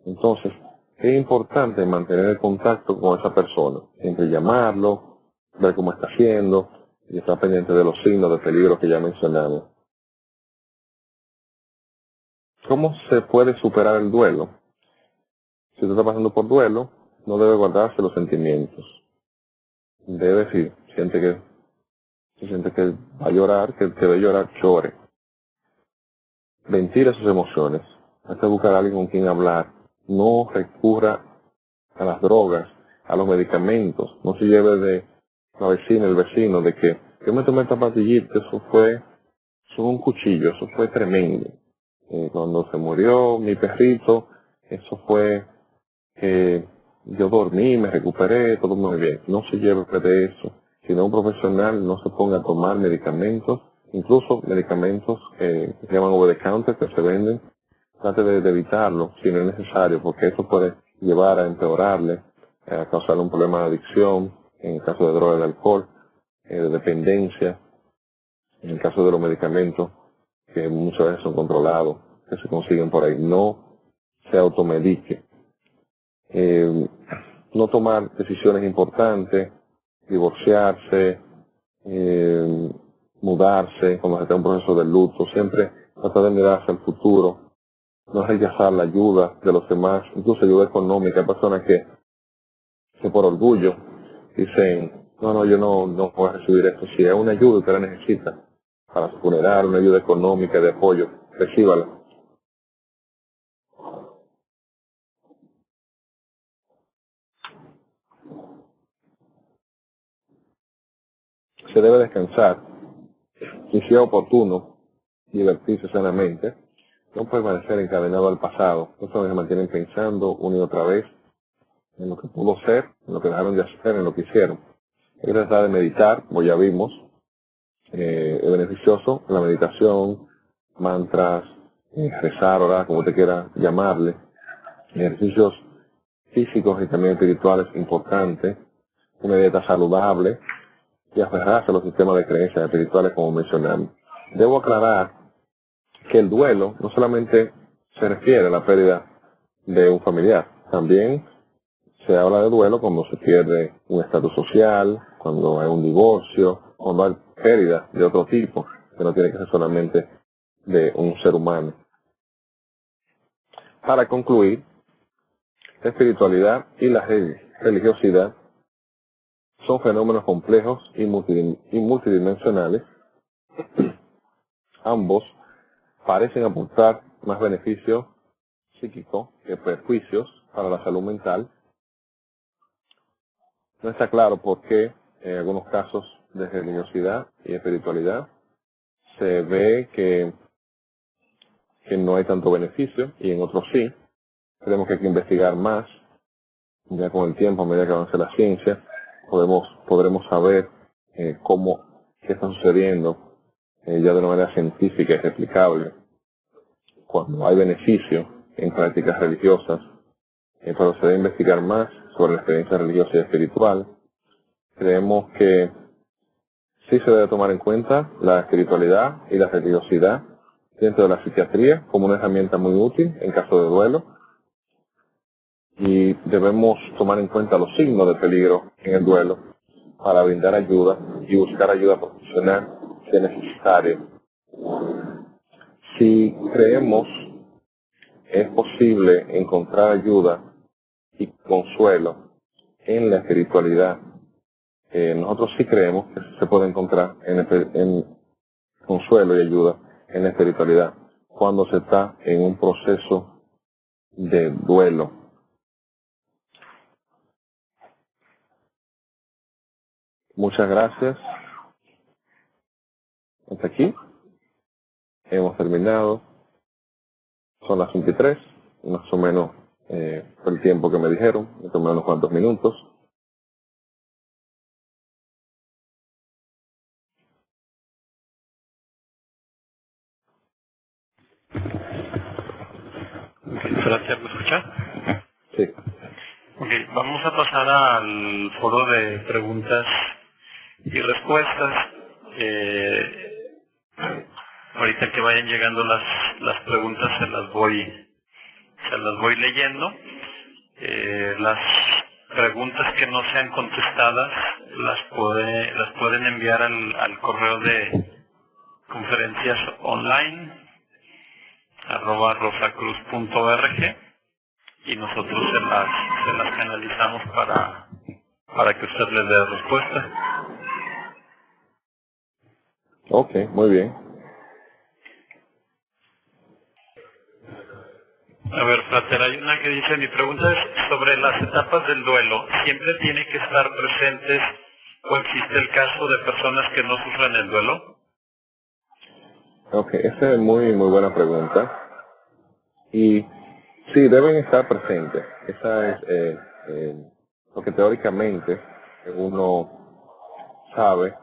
Entonces, es importante mantener el contacto con esa persona, siempre llamarlo, ver cómo está haciendo, y estar pendiente de los signos de peligro que ya mencionamos. ¿Cómo se puede superar el duelo? Si usted está pasando por duelo, no debe guardarse los sentimientos. Debe, si siente que va a llorar, que debe llorar, llore. Ventile sus emociones. Hay que buscar a alguien con quien hablar. No recurra a las drogas, a los medicamentos. No se lleve de la vecina, el vecino, de que yo me tomé esta pastillita, eso fue un cuchillo, eso fue tremendo. Cuando se murió mi perrito, eso fue que yo dormí, me recuperé, todo muy bien. No se lleve de eso. Si no, un profesional no se ponga a tomar medicamentos, incluso medicamentos que se llaman over the counter, que se venden. Trate de evitarlo si no es necesario, porque eso puede llevar a empeorarle, a causarle un problema de adicción, en el caso de droga y de alcohol, de dependencia, en el caso de los medicamentos, que muchas veces son controlados, que se consiguen por ahí. No se automedique. No tomar decisiones importantes, divorciarse, mudarse, cuando se está en un proceso de luto, siempre tratar de mirarse al futuro, no rechazar la ayuda de los demás, incluso ayuda económica. Hay personas que por orgullo dicen, no, yo no voy a recibir esto. Si es una ayuda que la necesita para su funeral, una ayuda económica de apoyo, recíbala. Se debe descansar y, si es oportuno, divertirse sanamente. No permanecer encadenado al pasado. Personas que mantienen pensando una y otra vez en lo que pudo ser, en lo que dejaron de hacer, en lo que hicieron. Hay que tratar de meditar, como ya vimos, es beneficioso. La meditación, mantras, rezar, orar, como te quiera llamarle, ejercicios físicos y también espirituales importantes, una dieta saludable y aferrarse a los sistemas de creencias espirituales como mencionamos. Debo aclarar que el duelo no solamente se refiere a la pérdida de un familiar, también se habla de duelo cuando se pierde un estatus social, cuando hay un divorcio, cuando hay pérdida de otro tipo, que no tiene que ser solamente de un ser humano. Para concluir, la espiritualidad y la religiosidad son fenómenos complejos y multidimensionales. Ambos parecen aportar más beneficios psíquicos que perjuicios para la salud mental. No está claro por qué en algunos casos de religiosidad y espiritualidad se ve que no hay tanto beneficio y en otros sí. Creemos que hay que investigar más. Ya con el tiempo, a medida que avance la ciencia, podremos saber qué está sucediendo ya de una manera científica y replicable cuando hay beneficio en prácticas religiosas, pero se debe investigar más sobre la experiencia religiosa y espiritual. Creemos que sí se debe tomar en cuenta la espiritualidad y la religiosidad dentro de la psiquiatría como una herramienta muy útil en caso de duelo, y debemos tomar en cuenta los signos de peligro en el duelo para brindar ayuda y buscar ayuda profesional si es necesario. Si creemos es posible encontrar ayuda y consuelo en la espiritualidad, nosotros sí creemos que se puede encontrar en consuelo y ayuda en la espiritualidad cuando se está en un proceso de duelo. Muchas gracias. Hasta aquí. Hemos terminado. Son las 23, más o menos fue el tiempo que me dijeron, me tomé unos cuantos minutos. Gracias, ¿me escucha? Sí. Ok, vamos a pasar al foro de preguntas y respuestas. Ahorita que vayan llegando las preguntas se las voy leyendo. Las preguntas que no sean contestadas las pueden enviar al correo de conferencias online @rosacruz.org y nosotros se las canalizamos para que usted les dé respuesta. Ok, muy bien. A ver, Frater, hay una que dice, mi pregunta es sobre las etapas del duelo. ¿Siempre tiene que estar presentes o existe el caso de personas que no sufren el duelo? Ok, esa es muy buena pregunta. Y sí, deben estar presentes. Esa es lo que teóricamente uno sabe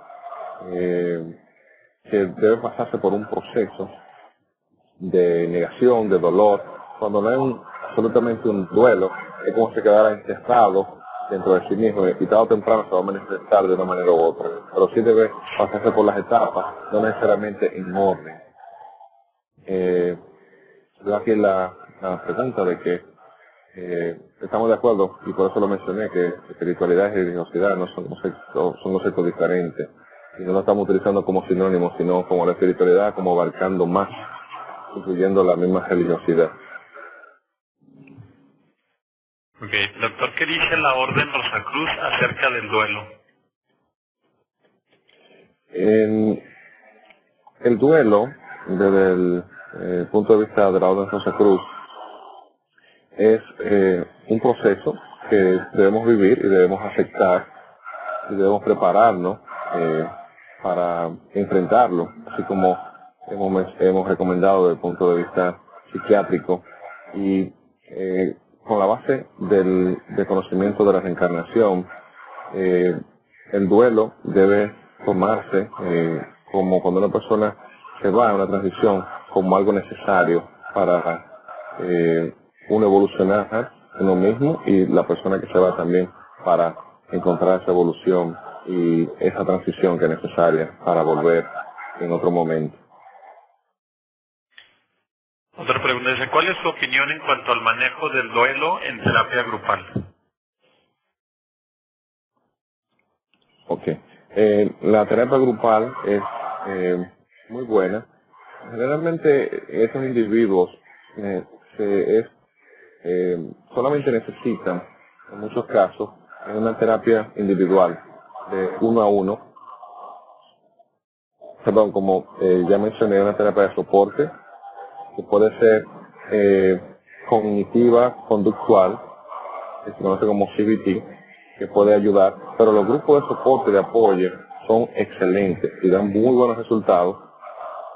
que debe pasarse por un proceso de negación, de dolor. Cuando no es absolutamente un duelo, es como si quedara encerrado dentro de sí mismo y tarde o temprano se va a manifestar de una manera u otra. Pero sí debe pasarse por las etapas, no necesariamente en orden. Yo aquí la pregunta de que estamos de acuerdo, y por eso lo mencioné, que espiritualidad y religiosidad no son conceptos diferentes. Y no lo estamos utilizando como sinónimos, sino como la espiritualidad, como abarcando más, incluyendo la misma religiosidad. Ok, doctor, ¿qué dice la Orden Rosacruz acerca del duelo? El duelo, desde el punto de vista de la Orden Rosacruz, es un proceso que debemos vivir y debemos aceptar y debemos prepararnos para enfrentarlo, así como hemos recomendado desde el punto de vista psiquiátrico, y con la base del conocimiento de la reencarnación, el duelo debe tomarse como cuando una persona se va a una transición como algo necesario para uno evolucionar uno mismo y la persona que se va también para encontrar esa evolución y esa transición que es necesaria para volver en otro momento. Otra pregunta dice, ¿cuál es su opinión en cuanto al manejo del duelo en terapia grupal? Ok. La terapia grupal es muy buena. Generalmente estos individuos solamente necesitan, en muchos casos, una terapia individual, de uno a uno. Perdón, como ya mencioné, una terapia de soporte, que puede ser cognitiva, conductual, que se conoce como CBT, que puede ayudar, pero los grupos de soporte, de apoyo, son excelentes y dan muy buenos resultados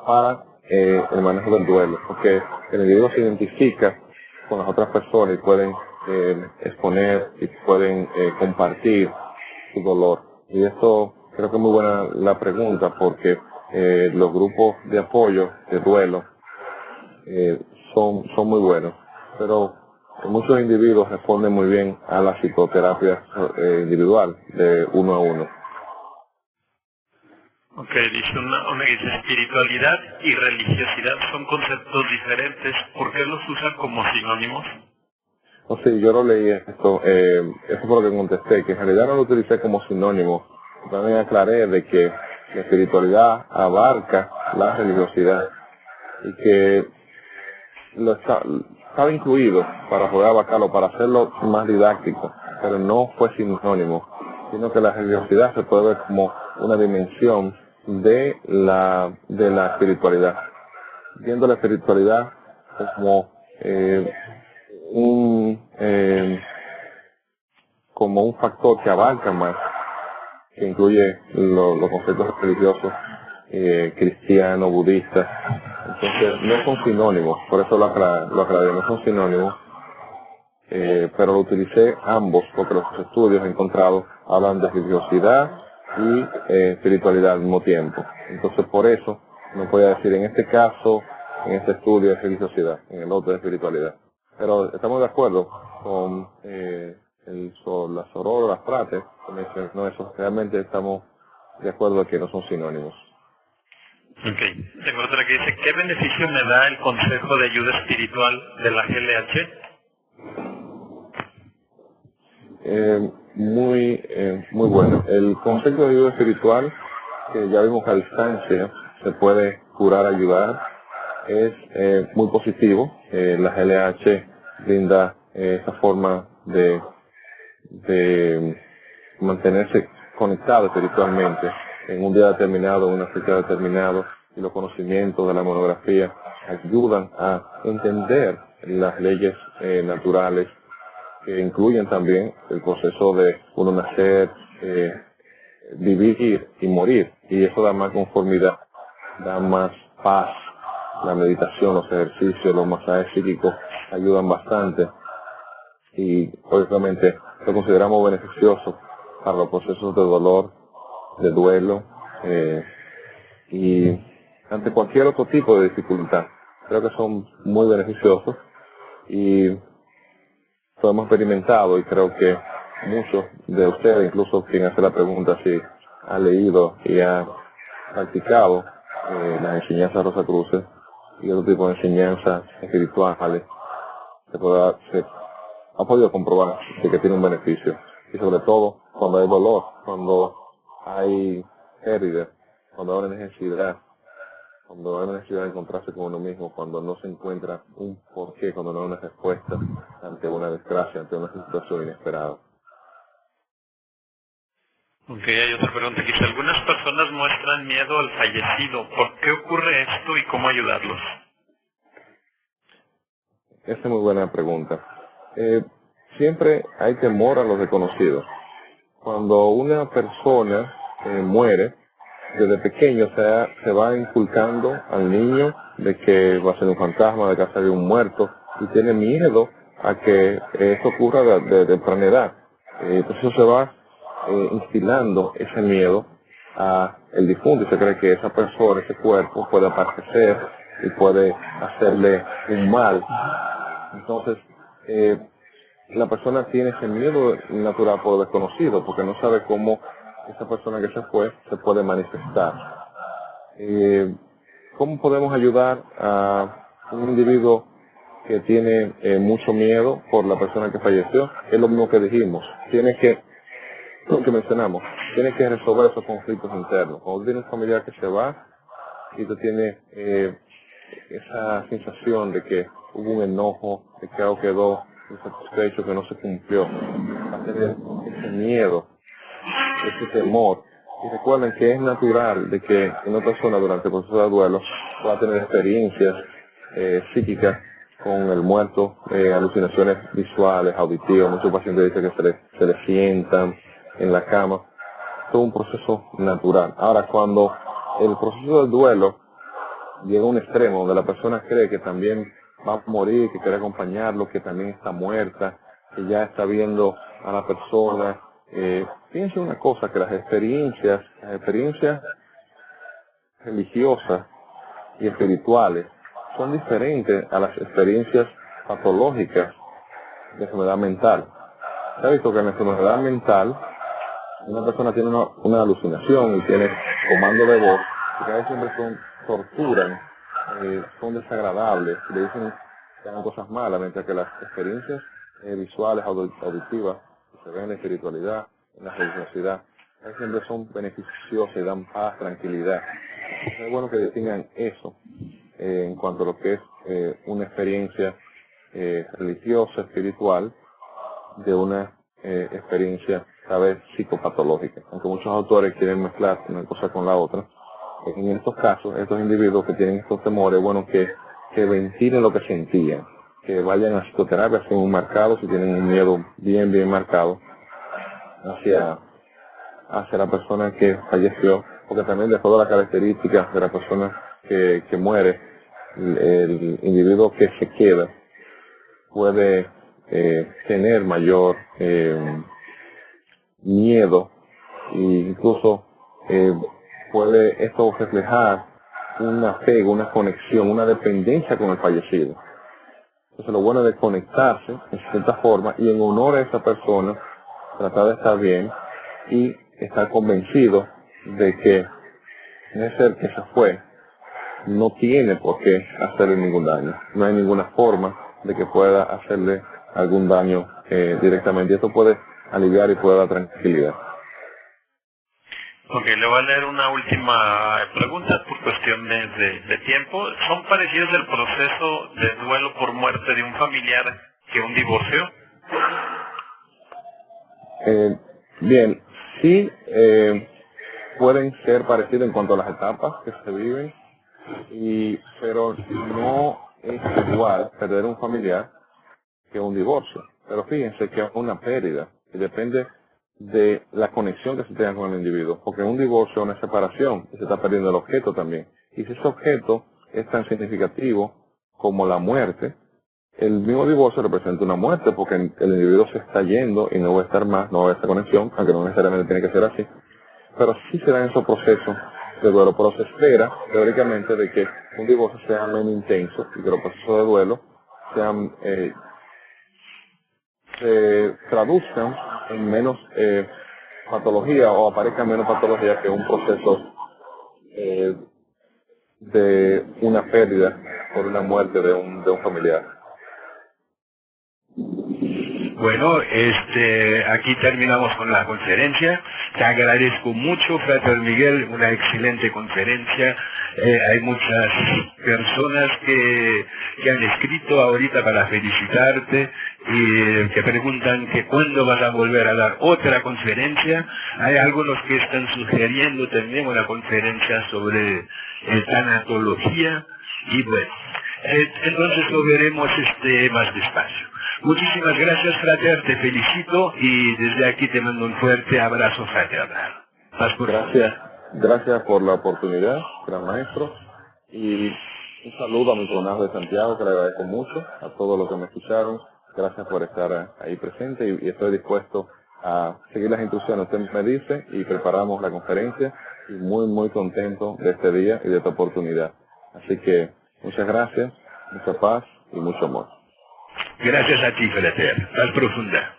para el manejo del duelo, porque el individuo se identifica con las otras personas y pueden exponer y pueden compartir su dolor. Y esto creo que es muy buena la pregunta, porque los grupos de apoyo de duelo son muy buenos, pero muchos individuos responden muy bien a la psicoterapia individual de uno a uno. Ok, dice una que dice espiritualidad y religiosidad son conceptos diferentes. ¿Por qué los usan como sinónimos? No sé, yo lo leí esto, eso fue lo que contesté, que en realidad no lo utilicé como sinónimo. También aclaré de que la espiritualidad abarca la religiosidad y que estaba incluido para poder abarcarlo, para hacerlo más didáctico, pero no fue sinónimo, sino que la religiosidad se puede ver como una dimensión de la espiritualidad, viendo la espiritualidad como como un factor que abarca más, que incluye los conceptos religiosos, cristianos, budistas. Entonces no son sinónimos, por eso lo aclaré, no son sinónimos, pero lo utilicé ambos porque los estudios encontrados hablan de religiosidad y espiritualidad al mismo tiempo. Entonces por eso no podía decir en este caso, en este estudio es religiosidad, en el otro es espiritualidad. Pero estamos de acuerdo con la soror, las frases, no, eso realmente estamos de acuerdo que no son sinónimos. Ok, tengo otra que dice, ¿qué beneficio me da el Consejo de Ayuda Espiritual de la GLH? Muy bueno. El concepto de ayuda espiritual, que ya vimos que a distancia se puede curar, ayudar, es muy positivo. La GLH brinda esa forma de mantenerse conectado espiritualmente en un día determinado, en una fecha determinada, y los conocimientos de la monografía ayudan a entender las leyes naturales, que incluyen también el proceso de uno nacer, vivir y morir, y eso da más conformidad, da más paz. La meditación, los ejercicios, los masajes psíquicos ayudan bastante y obviamente lo consideramos beneficioso para los procesos de dolor, de duelo y ante cualquier otro tipo de dificultad. Creo que son muy beneficiosos y lo hemos experimentado y creo que muchos de ustedes, incluso quien hace la pregunta, si ha leído y ha practicado las enseñanzas Rosacruces y otro tipo de enseñanzas espirituales, se ha podido comprobar de que tiene un beneficio. Y sobre todo cuando hay dolor, cuando hay pérdida, cuando hay una necesidad, cuando hay una necesidad de encontrarse con uno mismo, cuando no se encuentra un porqué, cuando no hay una respuesta ante una desgracia, ante una situación inesperada. Ok, hay otra pregunta que dice, algunas personas muestran miedo al fallecido. ¿Por qué ocurre esto y cómo ayudarlos? Esa es muy buena pregunta. Siempre hay temor a lo desconocido. Cuando una persona muere, desde pequeño se va inculcando al niño de que va a ser un fantasma, de que va a salir un muerto, y tiene miedo a que esto ocurra de temprana edad. Entonces se va instilando ese miedo a el difunto y se cree que esa persona, ese cuerpo puede aparecer y puede hacerle un mal. Entonces la persona tiene ese miedo natural por lo desconocido, porque no sabe cómo esa persona que se fue se puede manifestar. ¿Cómo podemos ayudar a un individuo que tiene mucho miedo por la persona que falleció? Es lo mismo que dijimos, lo que mencionamos, tiene que resolver esos conflictos internos. Cuando tiene un familiar que se va y tú tienes esa sensación de que hubo un enojo, de que algo quedó insatisfecho, que no se cumplió, va a tener ese miedo, ese temor. Y recuerden que es natural de que una persona durante el proceso de duelo va a tener experiencias psíquicas con el muerto, alucinaciones visuales, auditivas. Muchos pacientes dicen que se les sientan en la cama. Todo un proceso natural. Ahora, cuando el proceso del duelo llega a un extremo donde la persona cree que también va a morir, que quiere acompañarlo, que también está muerta, que ya está viendo a la persona, fíjense una cosa, que las experiencias religiosas y espirituales son diferentes a las experiencias patológicas de enfermedad mental. Se ha visto que en la enfermedad mental una persona tiene una alucinación y tiene comando de voz, y que a veces siempre torturan, son desagradables, le dicen que hagan cosas malas, mientras que las experiencias visuales, auditivas, que se ven en la espiritualidad, en la religiosidad, a veces siempre son beneficiosas y dan paz, tranquilidad. Es bueno que distingan eso en cuanto a lo que es una experiencia religiosa, espiritual, de una experiencia, ¿sabes?, psicopatológica. Aunque muchos autores quieren mezclar una cosa con la otra, en estos casos, estos individuos que tienen estos temores, bueno, que ventilen lo que sentían, que vayan a psicoterapia, si un marcado, si tienen un miedo bien marcado hacia la persona que falleció, porque también de todas las características de la persona que muere, el individuo que se queda puede tener mayor miedo e incluso puede esto reflejar un apego, una conexión, una dependencia con el fallecido. Entonces lo bueno es de conectarse en cierta forma y en honor a esa persona tratar de estar bien y estar convencido de que ese ser que se fue no tiene por qué hacerle ningún daño. No hay ninguna forma de que pueda hacerle algún daño directamente. Y esto puede aliviar y puede dar tranquilidad. Ok, le voy a leer una última pregunta por cuestión de tiempo. ¿Son parecidos el proceso de duelo por muerte de un familiar que un divorcio? Bien, sí pueden ser parecidos en cuanto a las etapas que se viven, pero no es igual perder un familiar que un divorcio. Pero fíjense que es una pérdida y depende de la conexión que se tenga con el individuo, porque un divorcio es una separación y se está perdiendo el objeto también. Y si ese objeto es tan significativo como la muerte, el mismo divorcio representa una muerte, porque el individuo se está yendo y no va a estar más, no va a haber esa conexión, aunque no necesariamente tiene que ser así. Pero sí se dan esos procesos de duelo, pero se espera, teóricamente, de que un divorcio sea menos intenso y que los procesos de duelo sean se traduzcan en menos patología o aparezcan menos patología que un proceso de una pérdida por una muerte de un familiar. Bueno, aquí terminamos con la conferencia. Te agradezco mucho, Frater Miguel, una excelente conferencia. Hay muchas personas que han escrito ahorita para felicitarte y que preguntan que cuándo vas a volver a dar otra conferencia. Hay algunos que están sugiriendo también una conferencia sobre tanatología y bueno, entonces lo veremos más despacio. Muchísimas gracias, Frater, te felicito y desde aquí te mando un fuerte abrazo fraternal. Gracias por la oportunidad, gran maestro, y un saludo a mi coronado de Santiago, que le agradezco mucho, a todos los que me escucharon. Gracias por estar ahí presente y estoy dispuesto a seguir las instrucciones. Usted me dice y preparamos la conferencia y muy contento de este día y de esta oportunidad. Así que muchas gracias, mucha paz y mucho amor. Gracias a ti, Frater. Paz profunda.